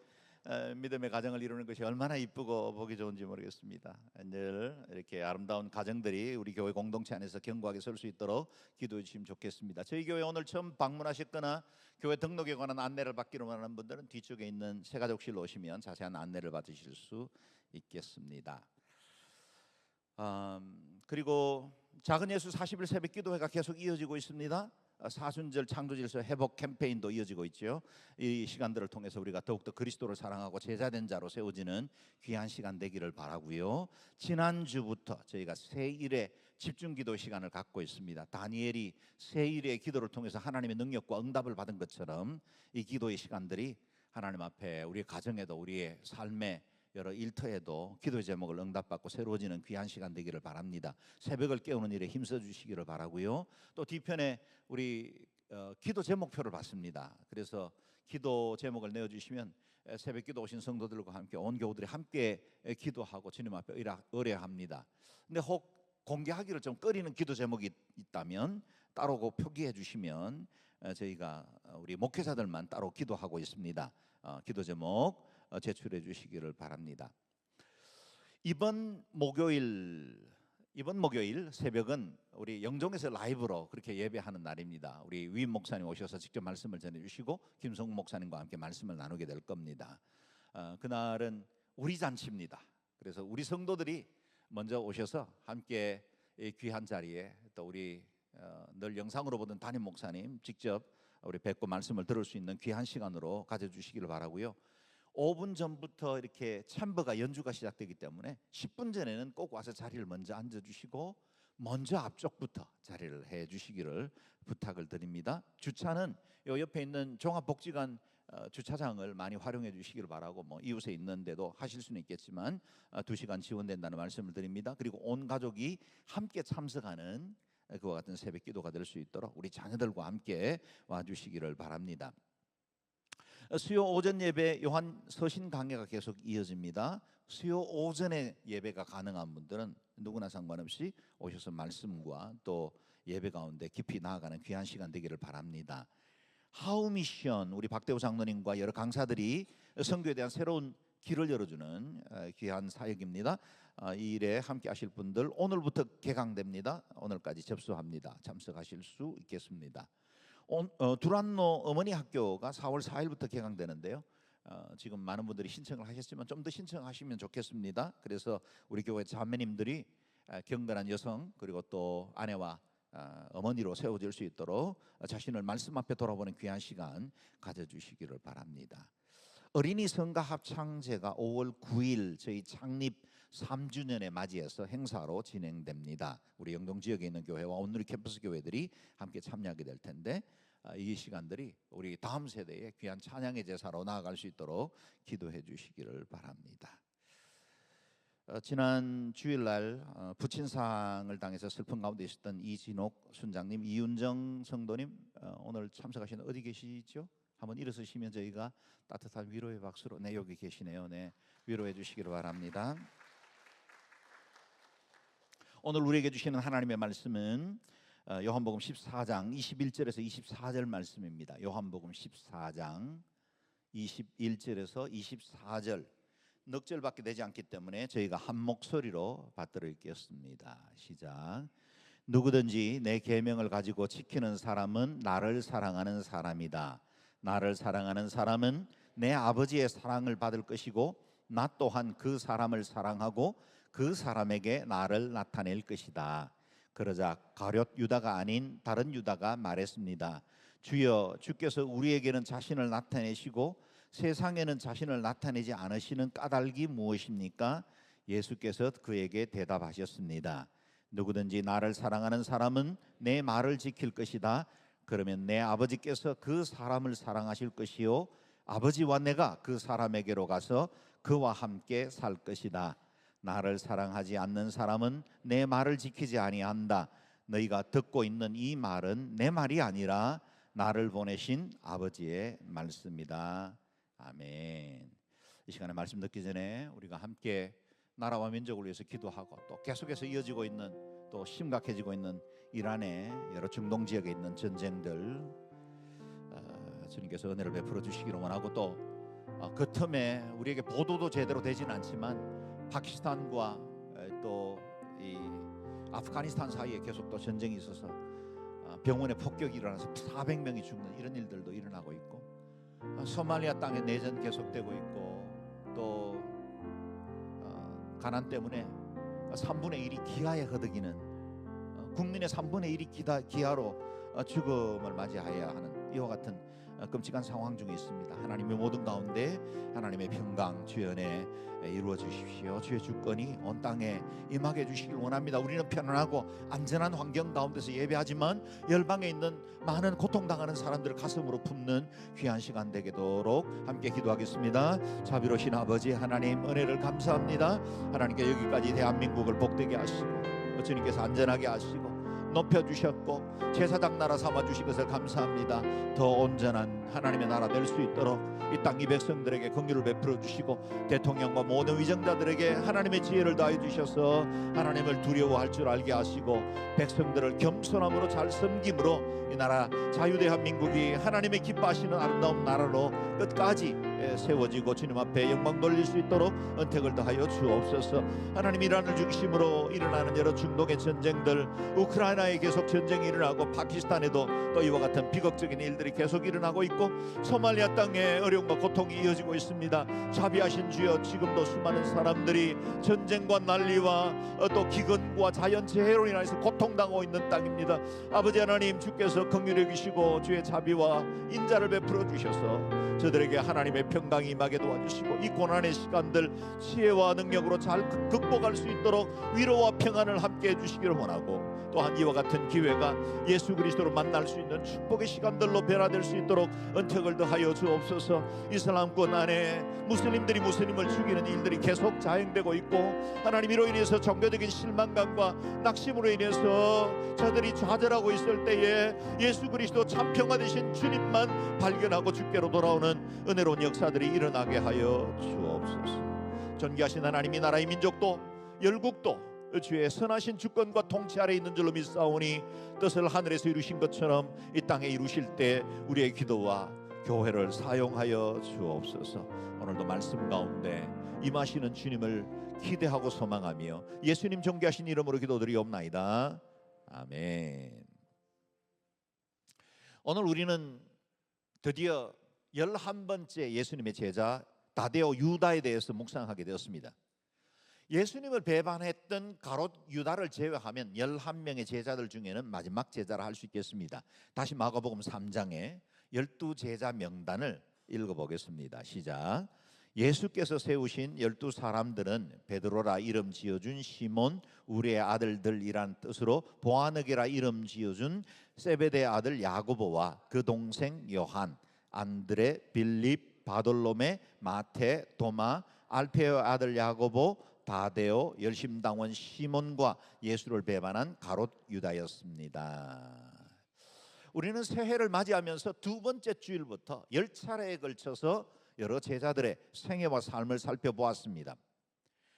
믿음의 가정을 이루는 것이 얼마나 이쁘고 보기 좋은지 모르겠습니다. 늘 이렇게 아름다운 가정들이 우리 교회 공동체 안에서 견고하게 설 수 있도록 기도해 주시면 좋겠습니다. 저희 교회 오늘 처음 방문하셨거나 교회 등록에 관한 안내를 받기로 원하는 분들은 뒤쪽에 있는 새가족실로 오시면 자세한 안내를 받으실 수 있겠습니다. 그리고 작은 예수 40일 새벽 기도회가 계속 이어지고 있습니다. 사순절 창조질서 회복 캠페인도 이어지고 있죠. 이 시간들을 통해서 우리가 더욱더 그리스도를 사랑하고 제자된 자로 세워지는 귀한 시간 되기를 바라고요. 지난주부터 저희가 세일의 집중기도 시간을 갖고 있습니다. 다니엘이 세일의 기도를 통해서 하나님의 능력과 응답을 받은 것처럼 이 기도의 시간들이 하나님 앞에 우리의 가정에도 우리의 삶에 여러 일터에도 기도의 제목을 응답받고 새로워지는 귀한 시간 되기를 바랍니다. 새벽을 깨우는 일에 힘써 주시기를 바라고요. 또 뒤편에 우리 기도 제목표를 받습니다. 그래서 기도 제목을 내어주시면 새벽 기도 오신 성도들과 함께 온 교우들이 함께 기도하고 주님 앞에 의뢰합니다. 근데 혹 공개하기를 좀 꺼리는 기도 제목이 있다면 따로 그 표기해 주시면 저희가 우리 목회자들만 따로 기도하고 있습니다. 기도 제목 제출해 주시기를 바랍니다. 이번 목요일 새벽은 우리 영종에서 라이브로 그렇게 예배하는 날입니다. 우리 위임 목사님 오셔서 직접 말씀을 전해주시고 김성국 목사님과 함께 말씀을 나누게 될 겁니다. 그날은 우리 잔치입니다. 그래서 우리 성도들이 먼저 오셔서 함께 이 귀한 자리에 또 우리 늘 영상으로 보던 담임 목사님 직접 우리 뵙고 말씀을 들을 수 있는 귀한 시간으로 가져주시기를 바라고요. 5분 전부터 이렇게 챔버가 연주가 시작되기 때문에 10분 전에는 꼭 와서 자리를 먼저 앉아주시고 먼저 앞쪽부터 자리를 해주시기를 부탁을 드립니다. 주차는 요 옆에 있는 종합복지관 주차장을 많이 활용해 주시기를 바라고 이웃에 있는데도 하실 수는 있겠지만 2시간 지원된다는 말씀을 드립니다. 그리고 온 가족이 함께 참석하는 그와 같은 새벽 기도가 될 수 있도록 우리 자녀들과 함께 와주시기를 바랍니다. 수요 오전 예배 요한 서신 강해가 계속 이어집니다. 수요 오전에 예배가 가능한 분들은 누구나 상관없이 오셔서 말씀과 또 예배 가운데 깊이 나아가는 귀한 시간 되기를 바랍니다. 하우미션 우리 박대호 장로님과 여러 강사들이 선교에 대한 새로운 길을 열어주는 귀한 사역입니다. 이 일에 함께 하실 분들 오늘부터 개강됩니다. 오늘까지 접수합니다. 참석하실 수 있겠습니다. 두란노 어머니 학교가 4월 4일부터 개강되는데요. 지금 많은 분들이 신청을 하셨지만 좀 더 신청하시면 좋겠습니다. 그래서 우리 교회 자매님들이 경건한 여성 그리고 또 아내와 어머니로 세워질 수 있도록 자신을 말씀 앞에 돌아보는 귀한 시간 가져주시기를 바랍니다. 어린이 성가 합창제가 5월 9일 저희 창립 3주년에 맞이해서 행사로 진행됩니다. 우리 영동 지역에 있는 교회와 온누리 캠퍼스 교회들이 함께 참여하게 될 텐데 이 시간들이 우리 다음 세대의 귀한 찬양의 제사로 나아갈 수 있도록 기도해 주시기를 바랍니다. 지난 주일날 부친상을 당해서 슬픈 가운데 있었던 이진옥 순장님, 이윤정 성도님 오늘 참석하시는 어디 계시죠? 한번 일어서시면 저희가 따뜻한 위로의 박수로 네 여기 계시네요. 네 위로해 주시기를 바랍니다. 오늘 우리에게 주시는 하나님의 말씀은 요한복음 14장 21절에서 24절 말씀입니다. 요한복음 14장 21절에서 24절 넉 절밖에 되지 않기 때문에 저희가 한 목소리로 받들어 읽겠습니다. 시작. 누구든지 내 계명을 가지고 지키는 사람은 나를 사랑하는 사람이다. 나를 사랑하는 사람은 내 아버지의 사랑을 받을 것이고 나 또한 그 사람을 사랑하고 그 사람에게 나를 나타낼 것이다. 그러자 가룟 유다가 아닌 다른 유다가 말했습니다. 주여, 주께서 우리에게는 자신을 나타내시고 세상에는 자신을 나타내지 않으시는 까닭이 무엇입니까? 예수께서 그에게 대답하셨습니다. 누구든지 나를 사랑하는 사람은 내 말을 지킬 것이다. 그러면 내 아버지께서 그 사람을 사랑하실 것이요 아버지와 내가 그 사람에게로 가서 그와 함께 살 것이다. 나를 사랑하지 않는 사람은 내 말을 지키지 아니한다. 너희가 듣고 있는 이 말은 내 말이 아니라 나를 보내신 아버지의 말씀이다. 아멘. 이 시간에 말씀 듣기 전에 우리가 함께 나라와 민족을 위해서 기도하고 또 계속해서 이어지고 있는 또 심각해지고 있는 이란의 여러 중동 지역에 있는 전쟁들 주님께서 은혜를 베풀어 주시기를 원하고 또 그 틈에 우리에게 보도도 제대로 되지는 않지만 파키스탄과 또 이 아프가니스탄 사이에 계속 또 전쟁이 있어서 병원에 폭격이 일어나서 400명이 죽는 이런 일들도 일어나고 있고 소말리아 땅에 내전 계속되고 있고 또 가난 때문에 3분의 1이 기아에 허덕이는 국민의 3분의 1이 기아로 죽음을 맞이해야 하는 이와 같은 끔찍한 상황 중에 있습니다. 하나님의 모든 가운데 하나님의 평강 주연에 이루어 주십시오. 주의 주권이 온 땅에 임하게 해주시길 원합니다. 우리는 편안하고 안전한 환경 가운데서 예배하지만 열방에 있는 많은 고통당하는 사람들을 가슴으로 품는 귀한 시간 되도록 함께 기도하겠습니다. 자비로우신 아버지 하나님 은혜를 감사합니다. 하나님께 여기까지 대한민국을 복되게 하시고 주님께서 안전하게 하시고 높여주셨고 제사장 나라 삼아주신 것을 감사합니다. 더 온전한 하나님의 나라 될 수 있도록 이 땅 이 백성들에게 긍휼을 베풀어 주시고 대통령과 모든 위정자들에게 하나님의 지혜를 다해 주셔서 하나님을 두려워할 줄 알게 하시고 백성들을 겸손함으로 잘 섬김으로 이 나라 자유대한민국이 하나님의 기뻐하시는 아름다운 나라로 끝까지 세워지고 주님 앞에 영광 돌릴 수 있도록 은택을 더하여 주옵소서. 하나님 이란을 중심으로 일어나는 여러 중동의 전쟁들, 우크라이나에 계속 전쟁이 일어나고 파키스탄에도 또 이와 같은 비극적인 일들이 계속 일어나고 있고 소말리아 땅에 어려움과 고통이 이어지고 있습니다. 자비하신 주여, 지금도 수많은 사람들이 전쟁과 난리와 또 기근과 자연재해로 인해서 고통당하고 있는 땅입니다. 아버지 하나님, 주께서 긍휼히 여기시고 주의 자비와 인자를 베풀어 주셔서 저들에게 하나님의 평강이 임하게 도와주시고 이 고난의 시간들 지혜와 능력으로 잘 극복할 수 있도록 위로와 평안을 함께 해주시기를 원하고 또한 이와 같은 기회가 예수 그리스도로 만날 수 있는 축복의 시간들로 변화될 수 있도록 은택을 더하여 주옵소서. 이슬람권 안에 무슬림들이 무슬림을 죽이는 일들이 계속 자행되고 있고 하나님 이로 인해서 종교적인 실망감과 낙심으로 인해서 저들이 좌절하고 있을 때에 예수 그리스도 참 평화 되신 주님만 발견하고 주께로 돌아오는 은혜로운 역사들이 일어나게 하여 주옵소서. 존귀하신 하나님, 이 나라의 민족도 열국도 주의 선하신 주권과 통치 아래 있는 줄로 믿사오니 뜻을 하늘에서 이루신 것처럼 이 땅에 이루실 때 우리의 기도와 교회를 사용하여 주옵소서. 오늘도 말씀 가운데 임하시는 주님을 기대하고 소망하며 예수님 존귀하신 이름으로 기도드리옵나이다. 아멘. 오늘 우리는 드디어 11번째 예수님의 제자 다데오 유다에 대해서 묵상하게 되었습니다. 예수님을 배반했던 가롯 유다를 제외하면 11명의 제자들 중에는 마지막 제자라 할 수 있겠습니다. 다시 마가복음 3장에 12제자 명단을 읽어보겠습니다. 시작. 예수께서 세우신 12사람들은 베드로라 이름 지어준 시몬, 우리의 아들들이란 뜻으로 보아느게라 이름 지어준 세베대 아들 야고보와 그 동생 요한, 안드레, 빌립, 바돌로메, 마테, 도마, 알페의 아들 야고보, 다데오, 열심당원 시몬과 예수를 배반한 가롯 유다였습니다. 우리는 새해를 맞이하면서 두 번째 주일부터 10차례에 걸쳐서 여러 제자들의 생애와 삶을 살펴보았습니다.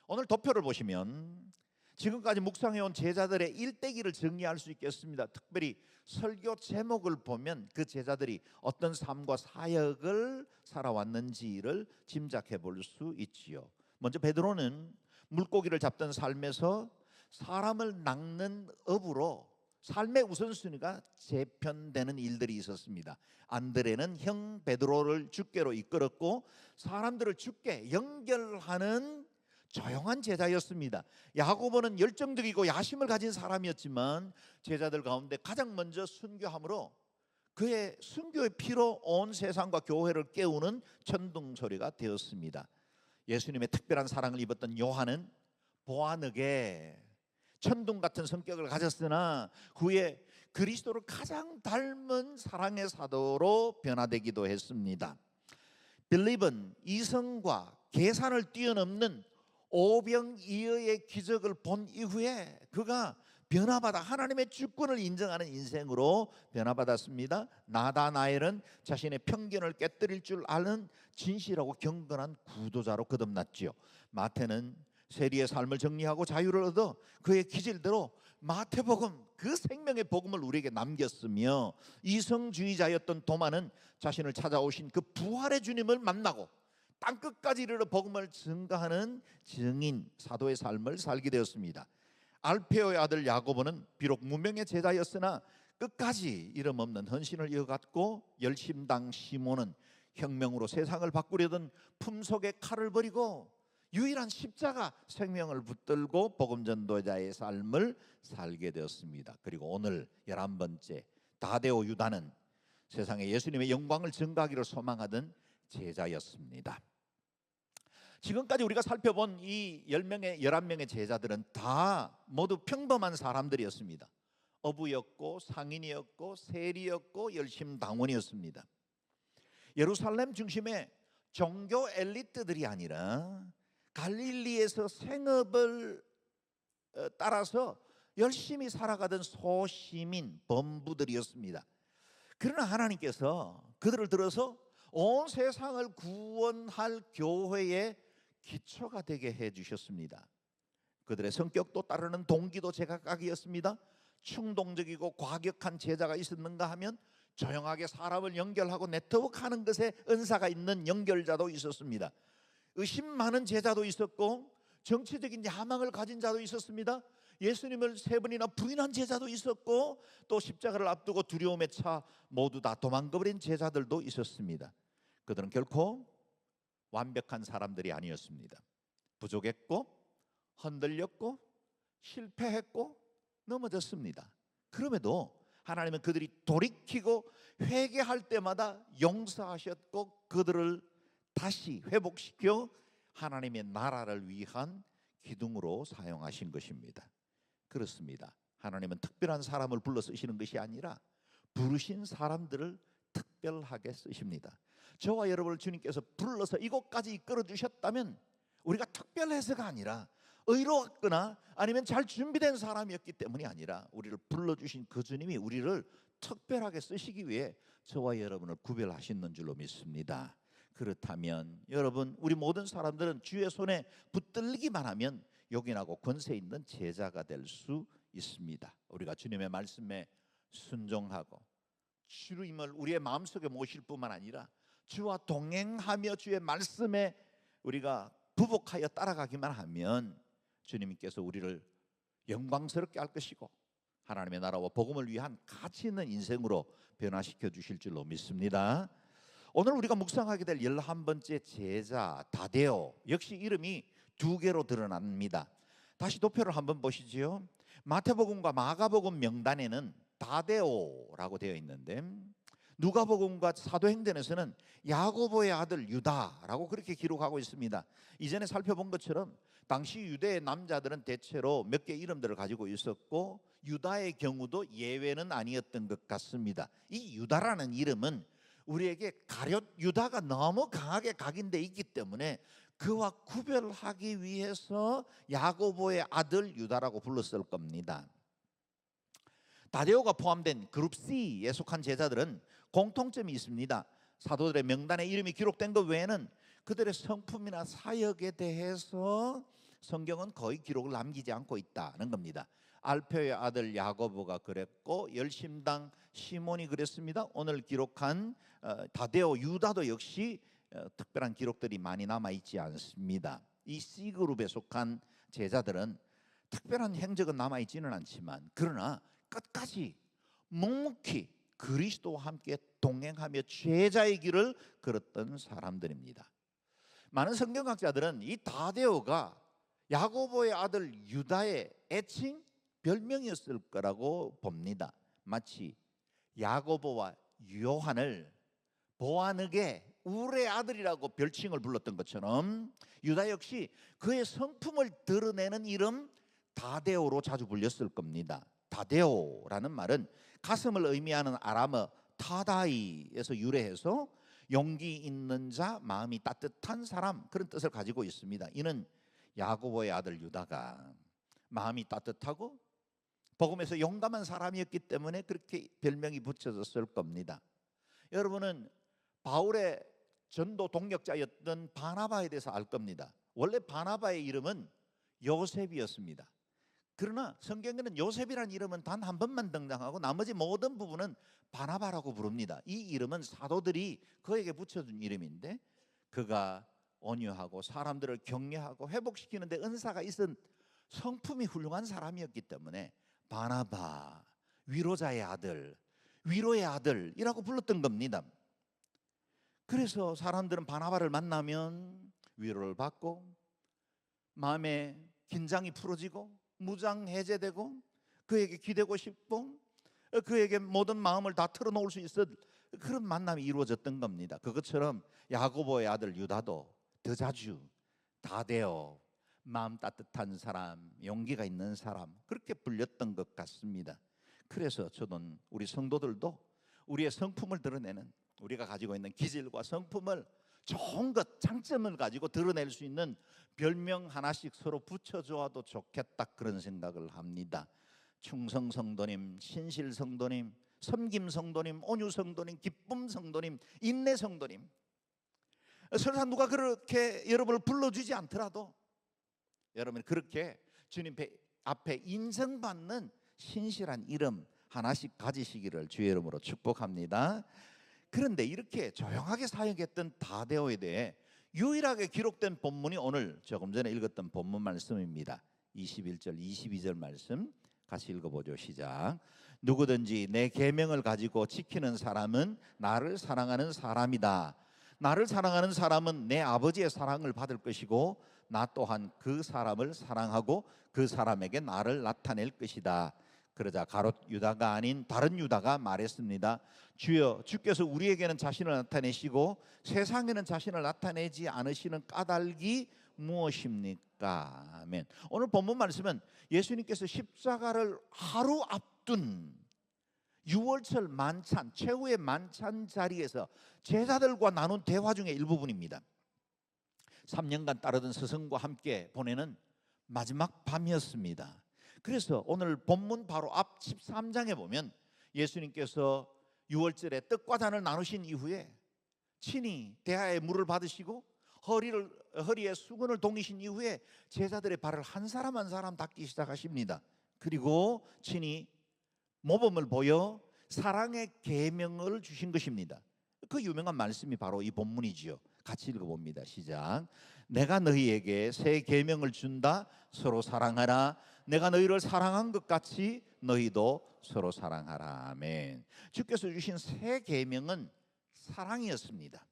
오늘 도표를 보시면 지금까지 묵상해온 제자들의 일대기를 정리할 수 있겠습니다. 특별히 설교 제목을 보면 그 제자들이 어떤 삶과 사역을 살아왔는지를 짐작해 볼 수 있지요. 먼저 베드로는 물고기를 잡던 삶에서 사람을 낚는 업으로 삶의 우선순위가 재편되는 일들이 있었습니다. 안드레는 형 베드로를 주께로 이끌었고 사람들을 주께 연결하는 조용한 제자였습니다. 야고보는 열정적이고 야심을 가진 사람이었지만 제자들 가운데 가장 먼저 순교함으로 그의 순교의 피로 온 세상과 교회를 깨우는 천둥소리가 되었습니다. 예수님의 특별한 사랑을 입었던 요한은 보아늑에 천둥 같은 성격을 가졌으나 후에 그리스도를 가장 닮은 사랑의 사도로 변화되기도 했습니다. 빌립은 이성과 계산을 뛰어넘는 오병이어의 기적을 본 이후에 그가 변화받아 하나님의 주권을 인정하는 인생으로 변화받았습니다. 나다나엘은 자신의 편견을 깨뜨릴 줄 아는 진실하고 경건한 구도자로 거듭났지요. 마태는 세리의 삶을 정리하고 자유를 얻어 그의 기질대로 마태복음, 그 생명의 복음을 우리에게 남겼으며 이성주의자였던 도마는 자신을 찾아오신 그 부활의 주님을 만나고 땅끝까지 이르러 복음을 증거하는 증인 사도의 삶을 살게 되었습니다. 알페오의 아들 야고보는 비록 무명의 제자였으나 끝까지 이름 없는 헌신을 이어갔고 열심당 시몬은 혁명으로 세상을 바꾸려던 품속의 칼을 버리고 유일한 십자가 생명을 붙들고 복음 전도자의 삶을 살게 되었습니다. 그리고 오늘 11번째 다데오 유다는 세상에 예수님의 영광을 증거하기를 소망하던 제자였습니다. 지금까지 우리가 살펴본 이 11명의 제자들은 다 모두 평범한 사람들이었습니다. 어부였고 상인이었고 세리였고 열심당원이었습니다. 예루살렘 중심의 종교 엘리트들이 아니라 갈릴리에서 생업을 따라서 열심히 살아가던 소시민 범부들이었습니다. 그러나 하나님께서 그들을 들어서 온 세상을 구원할 교회의 기초가 되게 해주셨습니다. 그들의 성격도 따르는 동기도 제각각이었습니다. 충동적이고 과격한 제자가 있었는가 하면 조용하게 사람을 연결하고 네트워크하는 것에 은사가 있는 연결자도 있었습니다. 의심 많은 제자도 있었고 정치적인 야망을 가진 자도 있었습니다. 예수님을 3번이나 부인한 제자도 있었고 또 십자가를 앞두고 두려움에 차 모두 다 도망가버린 제자들도 있었습니다. 그들은 결코 완벽한 사람들이 아니었습니다. 부족했고 흔들렸고 실패했고 넘어졌습니다. 그럼에도 하나님은 그들이 돌이키고 회개할 때마다 용서하셨고 그들을 다시 회복시켜 하나님의 나라를 위한 기둥으로 사용하신 것입니다. 그렇습니다. 하나님은 특별한 사람을 불러 쓰시는 것이 아니라 부르신 사람들을 특별하게 쓰십니다. 저와 여러분을 주님께서 불러서 이곳까지 이끌어 주셨다면 우리가 특별해서가 아니라 의로웠거나 아니면 잘 준비된 사람이었기 때문이 아니라 우리를 불러주신 그 주님이 우리를 특별하게 쓰시기 위해 저와 여러분을 구별하시는 줄로 믿습니다. 그렇다면 여러분, 우리 모든 사람들은 주의 손에 붙들리기만 하면 요긴하고 권세 있는 제자가 될 수 있습니다. 우리가 주님의 말씀에 순종하고 주님을 우리의 마음속에 모실 뿐만 아니라 주와 동행하며 주의 말씀에 우리가 부복하여 따라가기만 하면 주님께서 우리를 영광스럽게 할 것이고 하나님의 나라와 복음을 위한 가치 있는 인생으로 변화시켜 주실 줄로 믿습니다. 오늘 우리가 묵상하게 될 11번째 제자 다데오, 역시 이름이 2개로 드러납니다. 다시 도표를 한번 보시지요. 마태복음과 마가복음 명단에는 다데오라고 되어 있는데 누가복음과 사도행전에서는 야고보의 아들 유다라고 그렇게 기록하고 있습니다. 이전에 살펴본 것처럼 당시 유대의 남자들은 대체로 몇 개 이름들을 가지고 있었고 유다의 경우도 예외는 아니었던 것 같습니다. 이 유다라는 이름은 우리에게 가룟 유다가 너무 강하게 각인돼 있기 때문에 그와 구별하기 위해서 야고보의 아들 유다라고 불렀을 겁니다. 다데오가 포함된 그룹 C에 속한 제자들은 공통점이 있습니다. 사도들의 명단에 이름이 기록된 것 외에는 그들의 성품이나 사역에 대해서 성경은 거의 기록을 남기지 않고 있다는 겁니다. 알페의 아들 야고보가 그랬고 열심당 시몬이 그랬습니다. 오늘 기록한 다데오 유다도 역시 특별한 기록들이 많이 남아있지 않습니다. 이 C그룹에 속한 제자들은 특별한 행적은 남아있지는 않지만 그러나 끝까지 묵묵히 그리스도와 함께 동행하며 제자의 길을 걸었던 사람들입니다. 많은 성경학자들은 이 다데오가 야고보의 아들 유다의 애칭 별명이었을 거라고 봅니다. 마치 야고보와 요한을 보아느게 울의 아들이라고 별칭을 불렀던 것처럼 유다 역시 그의 성품을 드러내는 이름 다데오로 자주 불렸을 겁니다. 다데오라는 말은 가슴을 의미하는 아람어 타다이에서 유래해서 용기 있는 자, 마음이 따뜻한 사람, 그런 뜻을 가지고 있습니다. 이는 야고보의 아들 유다가 마음이 따뜻하고 복음에서 용감한 사람이었기 때문에 그렇게 별명이 붙여졌을 겁니다. 여러분은 바울의 전도 동력자였던 바나바에 대해서 알 겁니다. 원래 바나바의 이름은 요셉이었습니다. 그러나 성경에는 요셉이라는 이름은 단 한 번만 등장하고 나머지 모든 부분은 바나바라고 부릅니다. 이 이름은 사도들이 그에게 붙여준 이름인데 그가 온유하고 사람들을 격려하고 회복시키는 데 은사가 있은 성품이 훌륭한 사람이었기 때문에 바나바, 위로자의 아들, 위로의 아들이라고 불렀던 겁니다. 그래서 사람들은 바나바를 만나면 위로를 받고 마음의 긴장이 풀어지고 무장 해제되고 그에게 기대고 싶고 그에게 모든 마음을 다 털어놓을 수 있어 그런 만남이 이루어졌던 겁니다. 그것처럼 야고보의 아들 유다도 더 자주 다데오, 마음 따뜻한 사람, 용기가 있는 사람 그렇게 불렸던 것 같습니다. 그래서 저는 우리 성도들도 우리의 성품을 드러내는 우리가 가지고 있는 기질과 성품을 좋은 것, 장점을 가지고 드러낼 수 있는 별명 하나씩 서로 붙여줘도 좋겠다 그런 생각을 합니다. 충성 성도님, 신실 성도님, 섬김 성도님, 온유 성도님, 기쁨 성도님, 인내 성도님. 설사 누가 그렇게 여러분을 불러주지 않더라도 여러분이 그렇게 주님 앞에 인정받는 신실한 이름 하나씩 가지시기를 주의 이름으로 축복합니다. 그런데 이렇게 조용하게 사역했던 다데오에 대해 유일하게 기록된 본문이 오늘 조금 전에 읽었던 본문 말씀입니다. 21절 22절 말씀 같이 읽어보죠. 시작. 누구든지 내 계명을 가지고 지키는 사람은 나를 사랑하는 사람이다. 나를 사랑하는 사람은 내 아버지의 사랑을 받을 것이고 나 또한 그 사람을 사랑하고 그 사람에게 나를 나타낼 것이다. 그러자 가롯 유다가 아닌 다른 유다가 말했습니다. 주여, 주께서 우리에게는 자신을 나타내시고 세상에는 자신을 나타내지 않으시는 까닭이 무엇입니까? 아멘. 오늘 본문 말씀은 예수님께서 십자가를 하루 앞둔 6월절 만찬, 최후의 만찬 자리에서 제자들과 나눈 대화 중의 일부분입니다. 3년간 따르던 스승과 함께 보내는 마지막 밤이었습니다. 그래서 오늘 본문 바로 앞 13장에 보면 예수님께서 6월절에 떡과 잔을 나누신 이후에 친히 대하에 물을 받으시고 허리에 수건을 동이신 이후에 제자들의 발을 한 사람 한 사람 닦기 시작하십니다. 그리고 친히 모범을 보여 사랑의 계명을 주신 것입니다. 그 유명한 말씀이 바로 이 본문이지요. 같이 읽어봅니다. 시작. 내가 너희에게 새 계명을 준다. 서로 사랑하라. 내가 너희를 사랑한 것 같이 너희도 서로 사랑하라. 아멘. 주께서 주신 새 계명은 사랑이었습니다.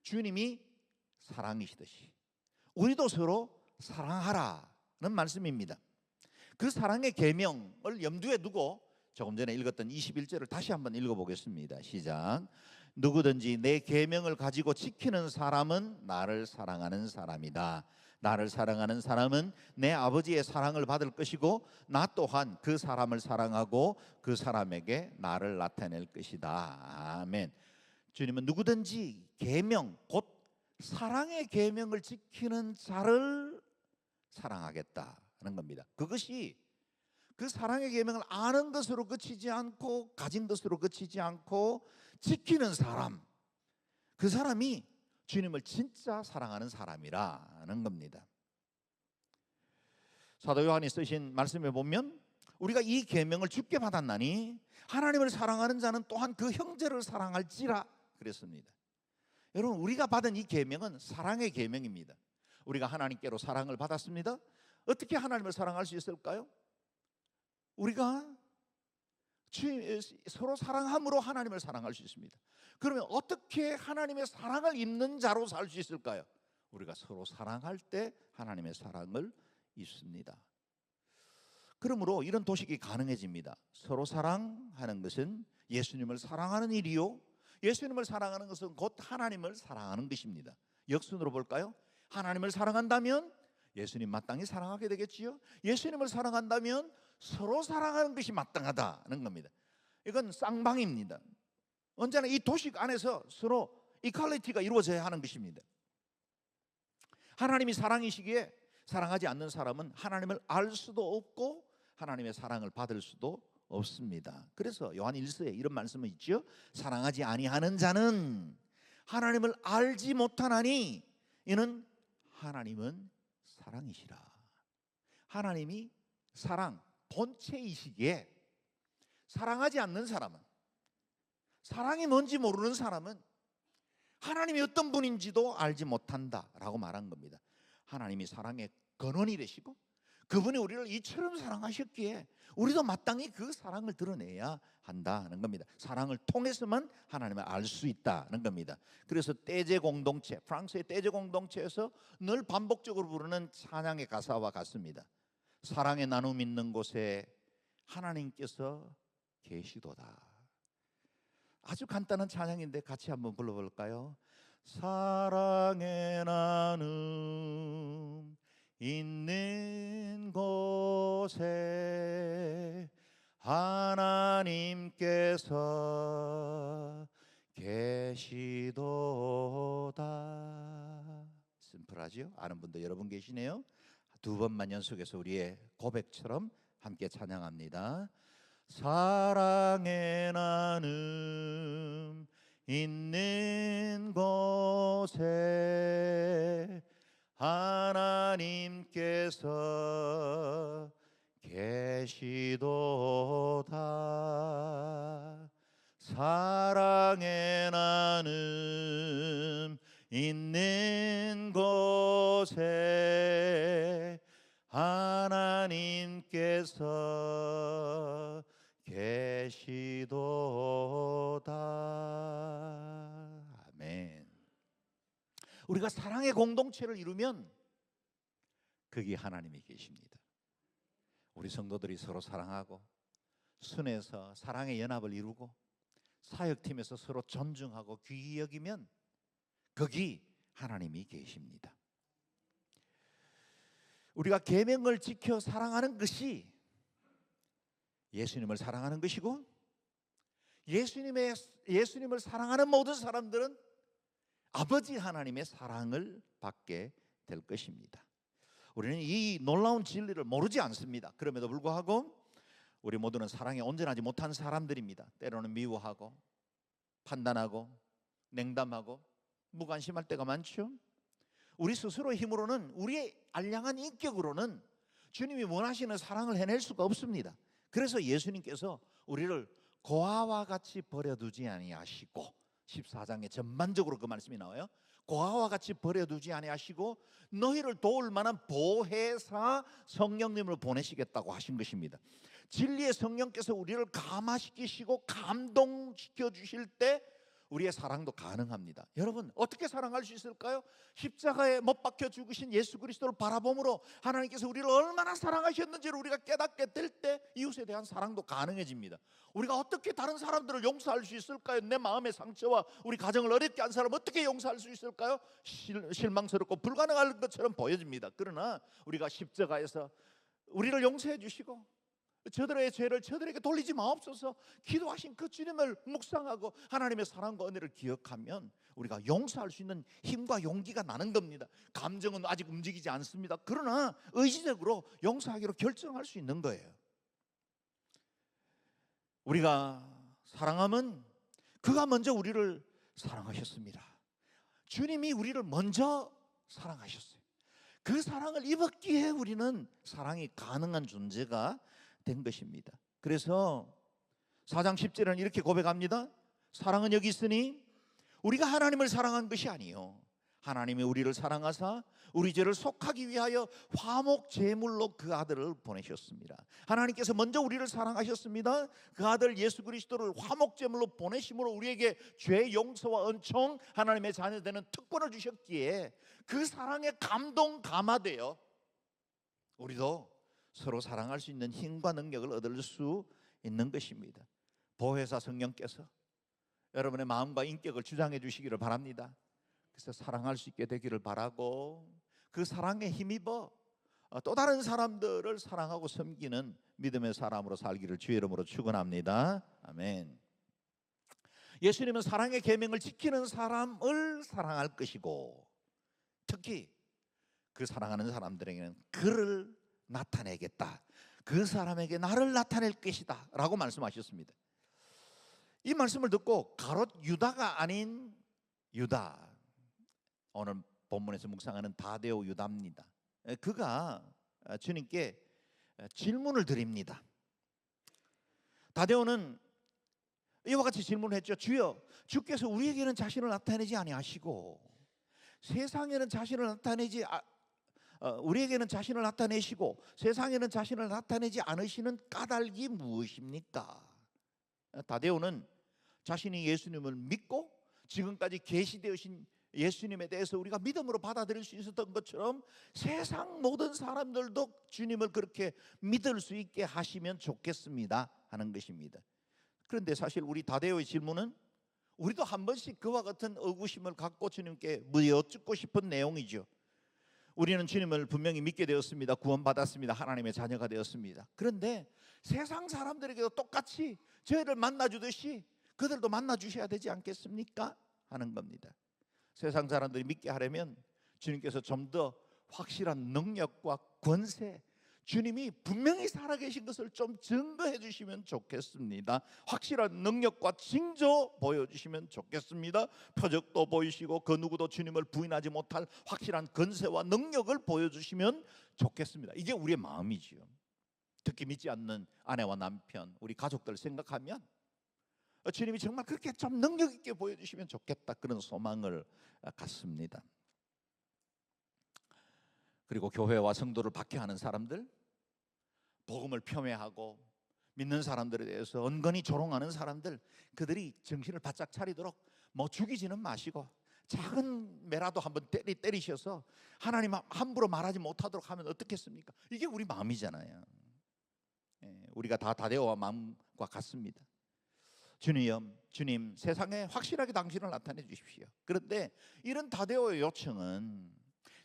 주님이 사랑이시듯이 우리도 서로 사랑하라는 말씀입니다. 그 사랑의 계명을 염두에 두고 조금 전에 읽었던 21절을 다시 한번 읽어보겠습니다. 시작. 누구든지 내 계명을 가지고 지키는 사람은 나를 사랑하는 사람이다. 나를 사랑하는 사람은 내 아버지의 사랑을 받을 것이고 나 또한 그 사람을 사랑하고 그 사람에게 나를 나타낼 것이다. 아멘. 주님은 누구든지 계명 곧 사랑의 계명을 지키는 자를 사랑하겠다는 겁니다. 그것이 그 사랑의 계명을 아는 것으로 그치지 않고 가진 것으로 그치지 않고 지키는 사람, 그 사람이 주님을 진짜 사랑하는 사람이라는 겁니다. 사도 요한이 쓰신 말씀에 보면 우리가 이 계명을 주께 받았나니 하나님을 사랑하는 자는 또한 그 형제를 사랑할지라 그랬습니다. 여러분, 우리가 받은 이 계명은 사랑의 계명입니다. 우리가 하나님께로 사랑을 받았습니다. 어떻게 하나님을 사랑할 수 있을까요? 우리가 서로 사랑함으로 하나님을 사랑할 수 있습니다. 그러면 어떻게 하나님의 사랑을 입는 자로 살 수 있을까요? 우리가 서로 사랑할 때 하나님의 사랑을 입습니다. 그러므로 이런 도식이 가능해집니다. 서로 사랑하는 것은 예수님을 사랑하는 일이요, 예수님을 사랑하는 것은 곧 하나님을 사랑하는 것입니다. 역순으로 볼까요? 하나님을 사랑한다면 예수님 마땅히 사랑하게 되겠지요. 예수님을 사랑한다면 서로 사랑하는 것이 마땅하다는 겁니다. 이건 쌍방입니다. 언제나 이 도식 안에서 서로 이퀄리티가 이루어져야 하는 것입니다. 하나님이 사랑이시기에 사랑하지 않는 사람은 하나님을 알 수도 없고 하나님의 사랑을 받을 수도 없습니다. 그래서 요한 1서에 이런 말씀은 있죠. 사랑하지 아니하는 자는 하나님을 알지 못하나니 이는 하나님은 사랑이시라. 하나님이 사랑 본체이시기에 사랑하지 않는 사람은, 사랑이 뭔지 모르는 사람은 하나님이 어떤 분인지도 알지 못한다라고 말한 겁니다. 하나님이 사랑의 근원이 되시고 그분이 우리를 이처럼 사랑하셨기에 우리도 마땅히 그 사랑을 드러내야 한다는 겁니다. 사랑을 통해서만 하나님을 알 수 있다는 겁니다. 그래서 떼제 공동체, 프랑스의 떼제 공동체에서 늘 반복적으로 부르는 찬양의 가사와 같습니다. 사랑의 나눔 있는 곳에 하나님께서 계시도다. 아주 간단한 찬양인데 같이 한번 불러볼까요? 사랑의 나눔 있는 곳에 하나님께서 계시도다. 심플하죠? 아는 분도 여러분 계시네요. 두 번만 연속해서 우리의 고백처럼 함께 찬양합니다. 사랑의 나눔 있는 곳에 하나님께서 계시도다. 사랑의 나눔 있는 곳에 하나님께서 계시도다. 아멘. 우리가 사랑의 공동체를 이루면 거기 하나님이 계십니다. 우리 성도들이 서로 사랑하고 순회에서 사랑의 연합을 이루고 사역팀에서 서로 존중하고 귀히 여기면 거기 하나님이 계십니다. 우리가 계명을 지켜 사랑하는 것이 예수님을 사랑하는 것이고, 예수님을 사랑하는 모든 사람들은 아버지 하나님의 사랑을 받게 될 것입니다. 우리는 이 놀라운 진리를 모르지 않습니다. 그럼에도 불구하고 우리 모두는 사랑에 온전하지 못한 사람들입니다. 때로는 미워하고 판단하고 냉담하고 무관심할 때가 많죠. 우리 스스로의 힘으로는, 우리의 알량한 인격으로는 주님이 원하시는 사랑을 해낼 수가 없습니다. 그래서 예수님께서 우리를 고아와 같이 버려두지 아니하시고, 14장에 전반적으로 그 말씀이 나와요. 고아와 같이 버려두지 아니하시고 너희를 도울 만한 보혜사 성령님을 보내시겠다고 하신 것입니다. 진리의 성령께서 우리를 감화시키시고 감동시켜 주실 때 우리의 사랑도 가능합니다. 여러분, 어떻게 사랑할 수 있을까요? 십자가에 못 박혀 죽으신 예수 그리스도를 바라봄으로 하나님께서 우리를 얼마나 사랑하셨는지를 우리가 깨닫게 될 때 이웃에 대한 사랑도 가능해집니다. 우리가 어떻게 다른 사람들을 용서할 수 있을까요? 내 마음의 상처와 우리 가정을 어렵게 한 사람 어떻게 용서할 수 있을까요? 실망스럽고 불가능할 것처럼 보여집니다. 그러나 우리가 십자가에서 우리를 용서해 주시고 저들의 죄를 저들에게 돌리지 마옵소서 기도하신 그 주님을 묵상하고 하나님의 사랑과 은혜를 기억하면 우리가 용서할 수 있는 힘과 용기가 나는 겁니다. 감정은 아직 움직이지 않습니다. 그러나 의지적으로 용서하기로 결정할 수 있는 거예요. 우리가 사랑하면 그가 먼저 우리를 사랑하셨습니다. 주님이 우리를 먼저 사랑하셨어요. 그 사랑을 입었기에 우리는 사랑이 가능한 존재가 된 것입니다. 그래서 4장 10절은 이렇게 고백합니다. 사랑은 여기 있으니 우리가 하나님을 사랑한 것이 아니요 하나님이 우리를 사랑하사 우리 죄를 속하기 위하여 화목 제물로 그 아들을 보내셨습니다. 하나님께서 먼저 우리를 사랑하셨습니다. 그 아들 예수 그리스도를 화목 제물로 보내심으로 우리에게 죄 용서와 은총, 하나님의 자녀되는 특권을 주셨기에 그 사랑에 감동 감화되어 우리도 서로 사랑할 수 있는 힘과 능력을 얻을 수 있는 것입니다. 보혜사 성령께서 여러분의 마음과 인격을 주장해 주시기를 바랍니다. 그래서 사랑할 수 있게 되기를 바라고 그 사랑에 힘입어 또 다른 사람들을 사랑하고 섬기는 믿음의 사람으로 살기를 주의 이름으로 축원합니다. 아멘. 예수님은 사랑의 계명을 지키는 사람을 사랑할 것이고 특히 그 사랑하는 사람들에게는 그를 나타내겠다. 그 사람에게 나를 나타낼 것이다 라고 말씀하셨습니다. 이 말씀을 듣고 가롯 유다가 아닌 유다, 오늘 본문에서 묵상하는 다데오 유다입니다. 그가 주님께 질문을 드립니다. 다데오는 이와 같이 질문을 했죠. 주여, 주께서 우리에게는 자신을 나타내지 아니하시고 세상에는 자신을 나타내지 우리에게는 자신을 나타내시고 세상에는 자신을 나타내지 않으시는 까닭이 무엇입니까? 다데오는 자신이 예수님을 믿고 지금까지 계시되으신 예수님에 대해서 우리가 믿음으로 받아들일 수 있었던 것처럼 세상 모든 사람들도 주님을 그렇게 믿을 수 있게 하시면 좋겠습니다 하는 것입니다. 그런데 사실 우리 다데오의 질문은 우리도 한 번씩 그와 같은 의구심을 갖고 주님께 여쭙고 싶은 내용이죠. 우리는 주님을 분명히 믿게 되었습니다. 구원받았습니다. 하나님의 자녀가 되었습니다. 그런데 세상 사람들에게도 똑같이 저희를 만나주듯이 그들도 만나주셔야 되지 않겠습니까? 하는 겁니다. 세상 사람들이 믿게 하려면 주님께서 좀 더 확실한 능력과 권세, 주님이 분명히 살아계신 것을 좀 증거해 주시면 좋겠습니다. 확실한 능력과 징조 보여주시면 좋겠습니다. 표적도 보이시고 그 누구도 주님을 부인하지 못할 확실한 권세와 능력을 보여주시면 좋겠습니다. 이게 우리의 마음이지요. 특히 믿지 않는 아내와 남편, 우리 가족들 생각하면 주님이 정말 그렇게 좀 능력 있게 보여주시면 좋겠다, 그런 소망을 갖습니다. 그리고 교회와 성도를 박해하는 사람들, 복음을 폄훼하고 믿는 사람들에 대해서 은근히 조롱하는 사람들, 그들이 정신을 바짝 차리도록 뭐 죽이지는 마시고 작은 매라도 한번 때리셔서 하나님 함부로 말하지 못하도록 하면 어떻겠습니까? 이게 우리 마음이잖아요. 우리가 다 다데오와 마음과 같습니다. 주님 세상에 확실하게 당신을 나타내 주십시오. 그런데 이런 다데오의 요청은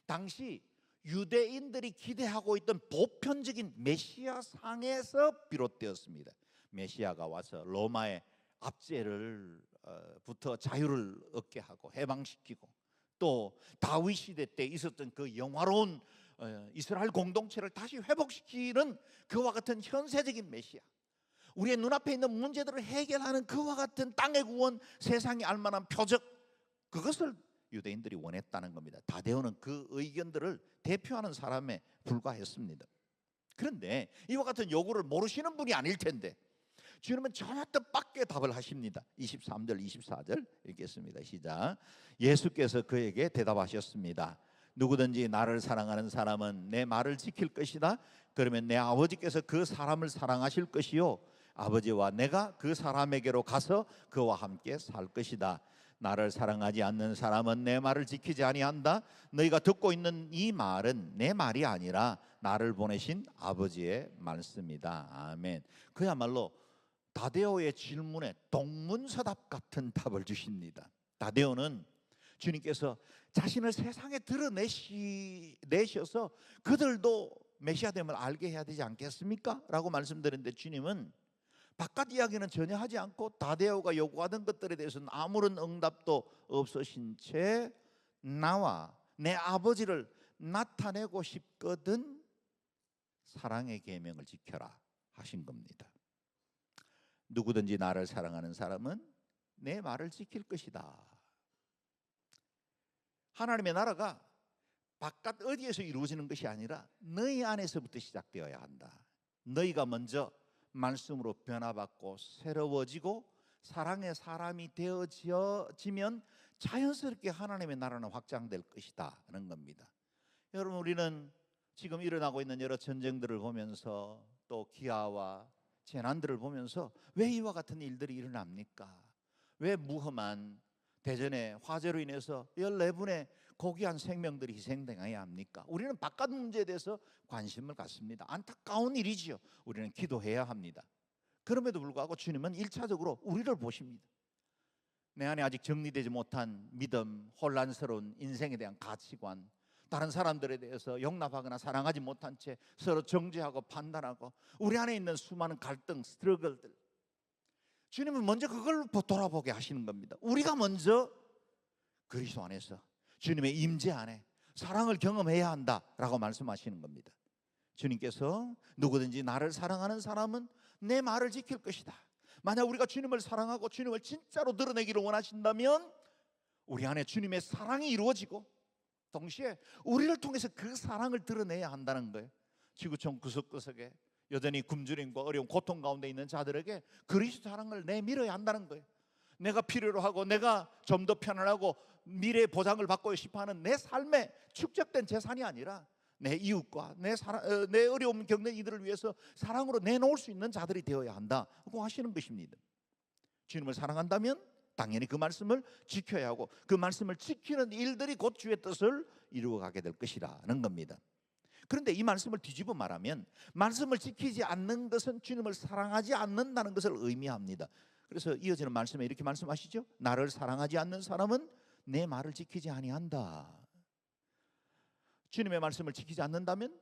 당시 유대인들이 기대하고 있던 보편적인 메시아 상에서 비롯되었습니다. 메시아가 와서 로마의 압제를 부터 자유를 얻게 하고 해방시키고 또 다윗 시대 때 있었던 그 영화로운 이스라엘 공동체를 다시 회복시키는 그와 같은 현세적인 메시아, 우리의 눈앞에 있는 문제들을 해결하는 그와 같은 땅의 구원, 세상이 알만한 표적, 그것을 유대인들이 원했다는 겁니다. 다데오는 그 의견들을 대표하는 사람에 불과했습니다. 그런데 이와 같은 요구를 모르시는 분이 아닐 텐데 주님은 전혀 뜻밖의 답을 하십니다. 23절 24절 읽겠습니다. 시작. 예수께서 그에게 대답하셨습니다. 누구든지 나를 사랑하는 사람은 내 말을 지킬 것이다. 그러면 내 아버지께서 그 사람을 사랑하실 것이요 아버지와 내가 그 사람에게로 가서 그와 함께 살 것이다. 나를 사랑하지 않는 사람은 내 말을 지키지 아니한다. 너희가 듣고 있는 이 말은 내 말이 아니라 나를 보내신 아버지의 말씀이다. 아멘. 그야말로 다데오의 질문에 동문서답 같은 답을 주십니다. 다데오는 주님께서 자신을 세상에 드러내셔서 그들도 메시아 됨을 알게 해야 되지 않겠습니까? 라고 말씀드렸는데 주님은 바깥 이야기는 전혀 하지 않고 다데오가 요구하던 것들에 대해서는 아무런 응답도 없으신 채 나와 내 아버지를 나타내고 싶거든 사랑의 계명을 지켜라 하신 겁니다. 누구든지 나를 사랑하는 사람은 내 말을 지킬 것이다. 하나님의 나라가 바깥 어디에서 이루어지는 것이 아니라 너희 안에서부터 시작되어야 한다. 너희가 먼저 말씀으로 변화받고 새로워지고 사랑의 사람이 되어지면 자연스럽게 하나님의 나라는 확장될 것이다 하는 겁니다. 여러분, 우리는 지금 일어나고 있는 여러 전쟁들을 보면서 또 기아와 재난들을 보면서 왜 이와 같은 일들이 일어납니까? 왜 무험한 대전의 화재로 인해서 14분의 고귀한 생명들이 희생당해야 합니까? 우리는 바깥 문제에 대해서 관심을 갖습니다. 안타까운 일이지요. 우리는 기도해야 합니다. 그럼에도 불구하고 주님은 1차적으로 우리를 보십니다. 내 안에 아직 정리되지 못한 믿음, 혼란스러운 인생에 대한 가치관, 다른 사람들에 대해서 용납하거나 사랑하지 못한 채 서로 정죄하고 판단하고 우리 안에 있는 수많은 갈등, 스트러글들, 주님은 먼저 그걸 돌아보게 하시는 겁니다. 우리가 먼저 그리스도 안에서 주님의 임재 안에 사랑을 경험해야 한다라고 말씀하시는 겁니다. 주님께서 누구든지 나를 사랑하는 사람은 내 말을 지킬 것이다. 만약 우리가 주님을 사랑하고 주님을 진짜로 드러내기를 원하신다면 우리 안에 주님의 사랑이 이루어지고 동시에 우리를 통해서 그 사랑을 드러내야 한다는 거예요. 지구촌 구석구석에 여전히 굶주림과 어려운 고통 가운데 있는 자들에게 그리스도 사랑을 내밀어야 한다는 거예요. 내가 필요로 하고 내가 좀 더 편안하고 미래의 보장을 받고 싶어하는 내 삶에 축적된 재산이 아니라 내 이웃과 내 어려움 겪는 이들을 위해서 사랑으로 내놓을 수 있는 자들이 되어야 한다고 하시는 것입니다. 주님을 사랑한다면 당연히 그 말씀을 지켜야 하고 그 말씀을 지키는 일들이 곧 주의 뜻을 이루어가게 될 것이라는 겁니다. 그런데 이 말씀을 뒤집어 말하면 말씀을 지키지 않는 것은 주님을 사랑하지 않는다는 것을 의미합니다. 그래서 이어지는 말씀에 이렇게 말씀하시죠. 나를 사랑하지 않는 사람은 내 말을 지키지 아니한다. 주님의 말씀을 지키지 않는다면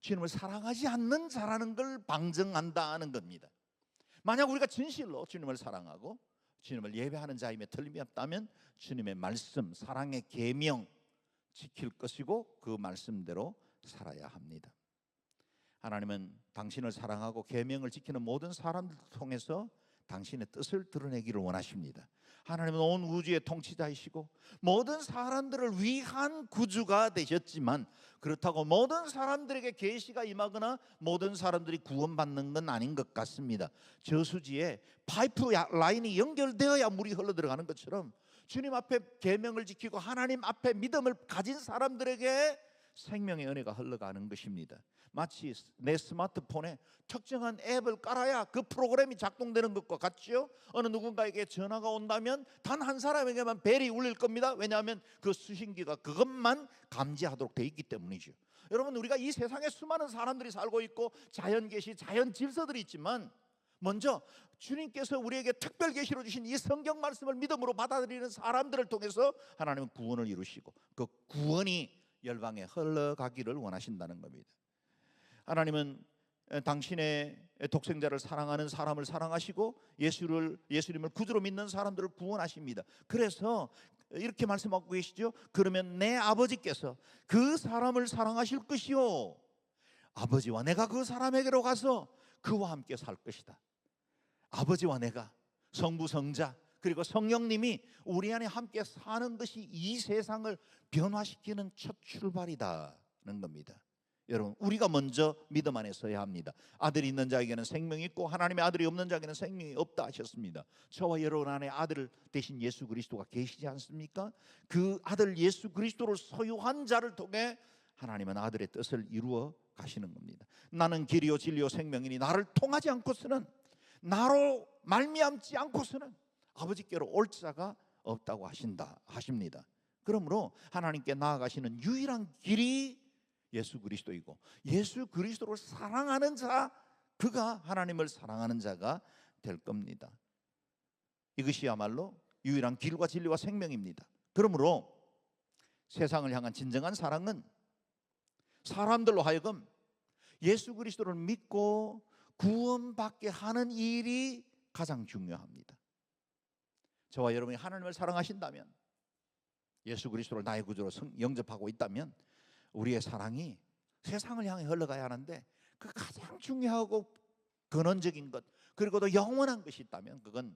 주님을 사랑하지 않는 자라는 걸 방증한다는 겁니다. 만약 우리가 진실로 주님을 사랑하고 주님을 예배하는 자임에 틀림이 없다면 주님의 말씀, 사랑의 계명 지킬 것이고 그 말씀대로 살아야 합니다. 하나님은 당신을 사랑하고 계명을 지키는 모든 사람들을 통해서 당신의 뜻을 드러내기를 원하십니다. 하나님은 온 우주의 통치자이시고 모든 사람들을 위한 구주가 되셨지만 그렇다고 모든 사람들에게 계시가 임하거나 모든 사람들이 구원받는 건 아닌 것 같습니다. 저수지에 파이프 라인이 연결되어야 물이 흘러들어가는 것처럼 주님 앞에 계명을 지키고 하나님 앞에 믿음을 가진 사람들에게 생명의 은혜가 흘러가는 것입니다. 마치 내 스마트폰에 특정한 앱을 깔아야 그 프로그램이 작동되는 것과 같죠. 어느 누군가에게 전화가 온다면 단 한 사람에게만 벨이 울릴 겁니다. 왜냐하면 그 수신기가 그것만 감지하도록 되어 있기 때문이죠. 여러분, 우리가 이 세상에 수많은 사람들이 살고 있고 자연 계시, 자연 질서들이 있지만 먼저 주님께서 우리에게 특별 계시로 주신 이 성경 말씀을 믿음으로 받아들이는 사람들을 통해서 하나님은 구원을 이루시고 그 구원이 열방에 흘러가기를 원하신다는 겁니다. 하나님은 당신의 독생자를 사랑하는 사람을 사랑하시고 예수님을 구주로 믿는 사람들을 구원하십니다. 그래서 이렇게 말씀하고 계시죠. 그러면 내 아버지께서 그 사람을 사랑하실 것이요 아버지와 내가 그 사람에게로 가서 그와 함께 살 것이다. 아버지와 내가 성부 성자 그리고 성령님이 우리 안에 함께 사는 것이 이 세상을 변화시키는 첫 출발이다는 겁니다. 여러분, 우리가 먼저 믿음 안에 서야 합니다. 아들이 있는 자에게는 생명이 있고 하나님의 아들이 없는 자에게는 생명이 없다 하셨습니다. 저와 여러분 안에 아들 대신 예수 그리스도가 계시지 않습니까? 그 아들 예수 그리스도를 소유한 자를 통해 하나님은 아들의 뜻을 이루어 가시는 겁니다. 나는 길이요 진리요 생명이니 나를 통하지 않고서는, 나로 말미암지 않고서는 아버지께로 올 자가 없다고 하십니다. 그러므로 하나님께 나아가시는 유일한 길이 예수 그리스도이고 예수 그리스도를 사랑하는 자, 그가 하나님을 사랑하는 자가 될 겁니다. 이것이야말로 유일한 길과 진리와 생명입니다. 그러므로 세상을 향한 진정한 사랑은 사람들로 하여금 예수 그리스도를 믿고 구원받게 하는 일이 가장 중요합니다. 저와 여러분이 하나님을 사랑하신다면, 예수 그리스도를 나의 구주로 영접하고 있다면 우리의 사랑이 세상을 향해 흘러가야 하는데, 그 가장 중요하고 근원적인 것, 그리고 또 영원한 것이 있다면 그건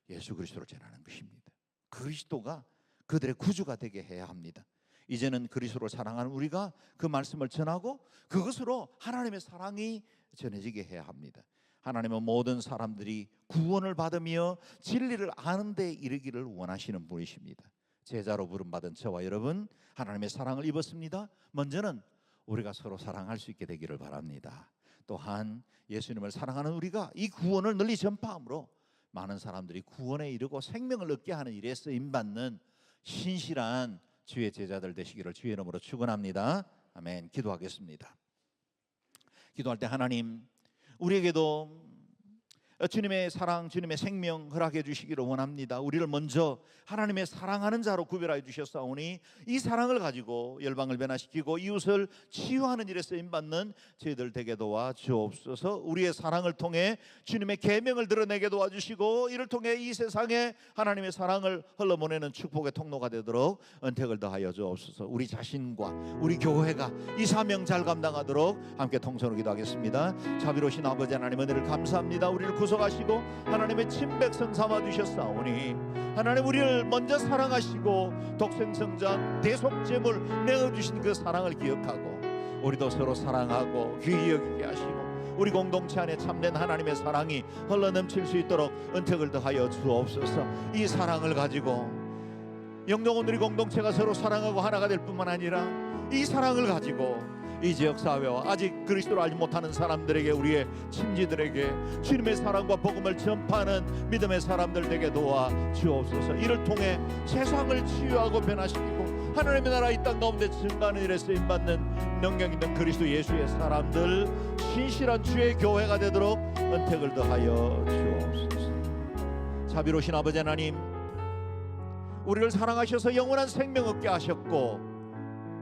예수 그리스도를 전하는 것입니다. 그리스도가 그들의 구주가 되게 해야 합니다. 이제는 그리스도를 사랑하는 우리가 그 말씀을 전하고 그것으로 하나님의 사랑이 전해지게 해야 합니다. 하나님은 모든 사람들이 구원을 받으며 진리를 아는 데 이르기를 원하시는 분이십니다. 제자로 부름받은 저와 여러분, 하나님의 사랑을 입었습니다. 먼저는 우리가 서로 사랑할 수 있게 되기를 바랍니다. 또한 예수님을 사랑하는 우리가 이 구원을 널리 전파함으로 많은 사람들이 구원에 이르고 생명을 얻게 하는 일에 쓰임받는 신실한 주의 제자들 되시기를 주의 이름으로 축원합니다. 아멘. 기도하겠습니다. 기도할 때 하나님, 우리에게도 주님의 사랑, 주님의 생명 허락해 주시기를 원합니다. 우리를 먼저 하나님의 사랑하는 자로 구별하여 주셨사오니 이 사랑을 가지고 열방을 변화시키고 이웃을 치유하는 일에 쓰임받는 저희들 되게 도와주옵소서. 우리의 사랑을 통해 주님의 계명을 드러내게 도와주시고 이를 통해 이 세상에 하나님의 사랑을 흘러보내는 축복의 통로가 되도록 은택을 더하여 주옵소서. 우리 자신과 우리 교회가 이 사명 잘 감당하도록 함께 통성으로 기도하겠습니다. 자비로우신 아버지 하나님, 은혜를 감사합니다. 우리를 구속하시고 하나님의 친백성 삼아 주셨사오니 하나님, 우리를 먼저 사랑하시고 독생성전 대속제물 내어주신 그 사랑을 기억하고 우리도 서로 사랑하고 귀히 여기게 하시고 우리 공동체 안에 참된 하나님의 사랑이 흘러넘칠 수 있도록 은택을 더하여 주옵소서. 이 사랑을 가지고 영동원 우리 공동체가 서로 사랑하고 하나가 될 뿐만 아니라 이 사랑을 가지고 이 지역사회와 아직 그리스도를 알지 못하는 사람들에게, 우리의 친지들에게 주님의 사랑과 복음을 전파하는 믿음의 사람들 되게 도와주옵소서. 이를 통해 세상을 치유하고 변화시키고 하나님의 나라 이 땅 가운데 증거하는 일에 쓰임받는 능력 있는 그리스도 예수의 사람들, 신실한 주의 교회가 되도록 은택을 더하여 주옵소서. 자비로우신 아버지 하나님, 우리를 사랑하셔서 영원한 생명 얻게 하셨고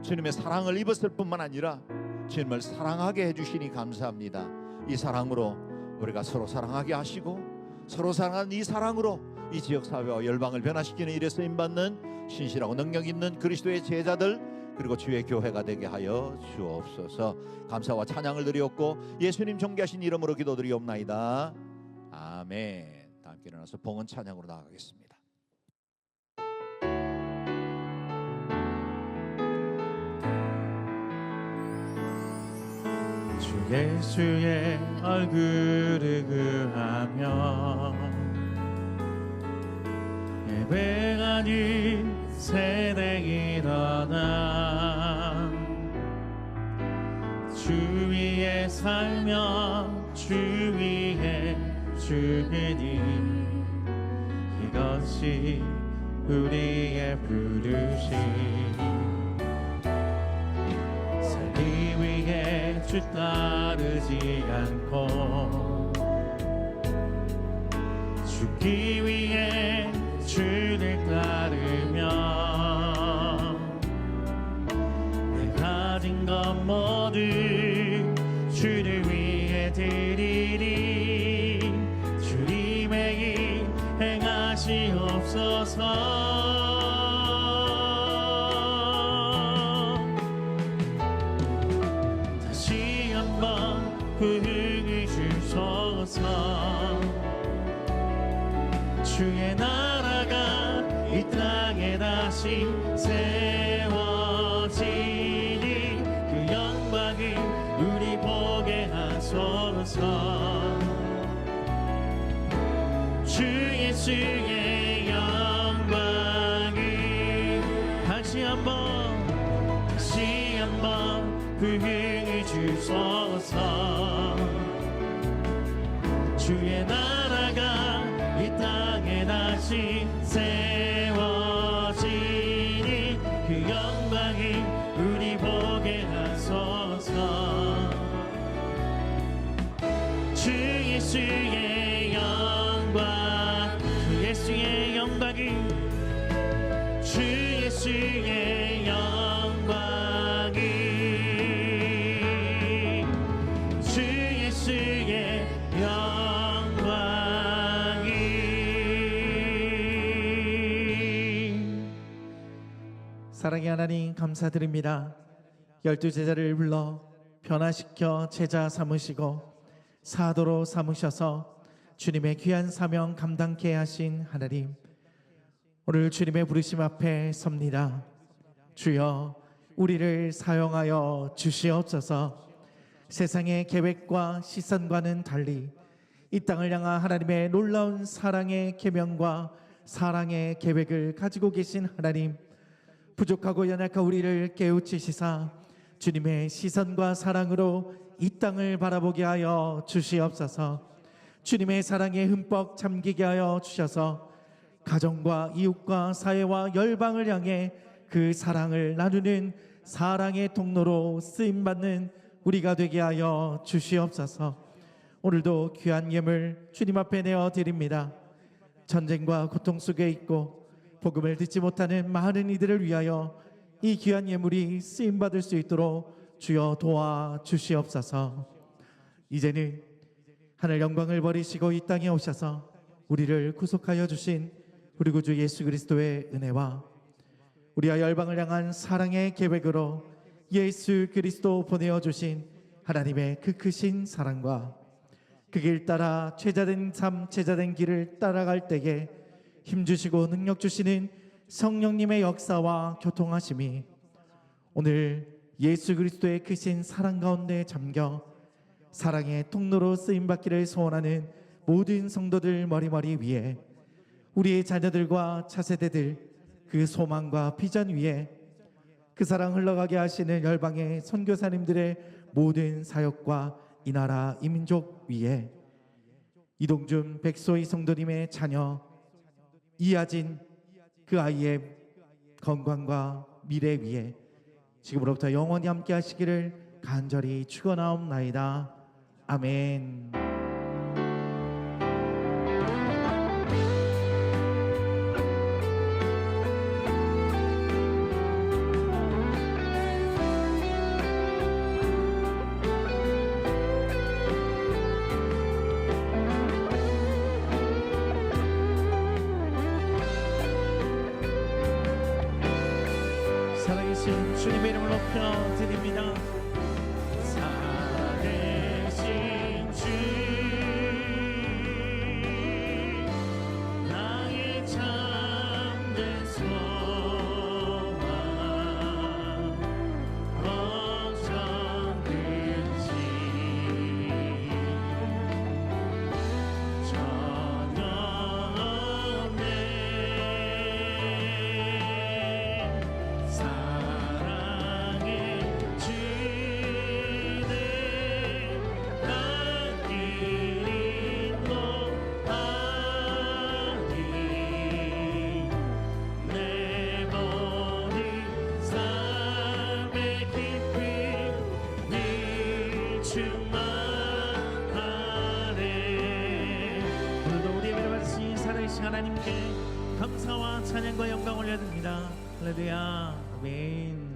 주님의 사랑을 입었을 뿐만 아니라 주님을 사랑하게 해주시니 감사합니다. 이 사랑으로 우리가 서로 사랑하게 하시고 서로 사랑하는 이 사랑으로 이 지역사회와 열방을 변화시키는 일에 쓰임받는 신실하고 능력 있는 그리스도의 제자들 그리고 주의 교회가 되게 하여 주옵소서. 감사와 찬양을 드리옵고 예수님 존귀하신 이름으로 기도드리옵나이다. 아멘. 다 함께 일어나서 봉헌 찬양으로 나아가겠습니다. 예수의 얼굴을 구하며 예배하는 세대 일어나 주 위에 살며 주 위에 죽으니 이것이 우리의 부르심. 주 따르지 않고 죽기 위해 주를 따르며 내 가진 것 모두 주를 위해 드리리. 주님의 일 행하시옵소서. 부흥을 주소서. 주의 나라가 이 땅에 다시 세워지니 그 영광을 우리 보게 하소서. 주 예수의 영광을 다시 한번 부흥을 주소서. 주의 나라가 이 땅에 다시 세워지니 그 영광을 우리 보게 하소서. 주 예수의 영광, 주 예수의 영광을, 주 예수의 영광을 사랑의 하나님 감사드립니다. 12제자를 불러 변화시켜 제자 삼으시고 사도로 삼으셔서 주님의 귀한 사명 감당케 하신 하나님, 오늘 주님의 부르심 앞에 섭니다. 주여, 우리를 사용하여 주시옵소서. 세상의 계획과 시선과는 달리 이 땅을 향한 하나님의 놀라운 사랑의 계명과 사랑의 계획을 가지고 계신 하나님, 부족하고 연약한 우리를 깨우치시사 주님의 시선과 사랑으로 이 땅을 바라보게 하여 주시옵소서. 주님의 사랑에 흠뻑 잠기게 하여 주셔서 가정과 이웃과 사회와 열방을 향해 그 사랑을 나누는 사랑의 통로로 쓰임받는 우리가 되게 하여 주시옵소서. 오늘도 귀한 예물 주님 앞에 내어드립니다. 전쟁과 고통 속에 있고 복음을 듣지 못하는 많은 이들을 위하여 이 귀한 예물이 쓰임받을 수 있도록 주여 도와주시옵소서. 이제는 하늘 영광을 버리시고 이 땅에 오셔서 우리를 구속하여 주신 우리 구주 예수 그리스도의 은혜와 우리와 열방을 향한 사랑의 계획으로 예수 그리스도 보내어 주신 하나님의 그 크신 사랑과 그 길 따라 제자된 삶, 제자된 길을 따라갈 때에 힘주시고 능력 주시는 성령님의 역사와 교통하심이 오늘 예수 그리스도의 크신 사랑 가운데 잠겨 사랑의 통로로 쓰임받기를 소원하는 모든 성도들 머리머리 위에, 우리의 자녀들과 차세대들 그 소망과 비전 위에 그 사랑 흘러가게 하시는 열방의 선교사님들의 모든 사역과 이 나라 이 민족 위에, 이동준 백소희 성도님의 자녀 이하진 그 아이의 건강과 미래 위에 지금으로부터 영원히 함께 하시기를 간절히 축원하옵나이다. 아멘. 살아계신 주님의 이름을 높여드립니다. 살아계신 주, 나의 참된 소망, 어쩌든지 전혀 없네. 오늘도 우리의 매일같이 살아계신 하나님께 감사와 찬양과 영광 올려드립니다. 할렐루야. 아멘.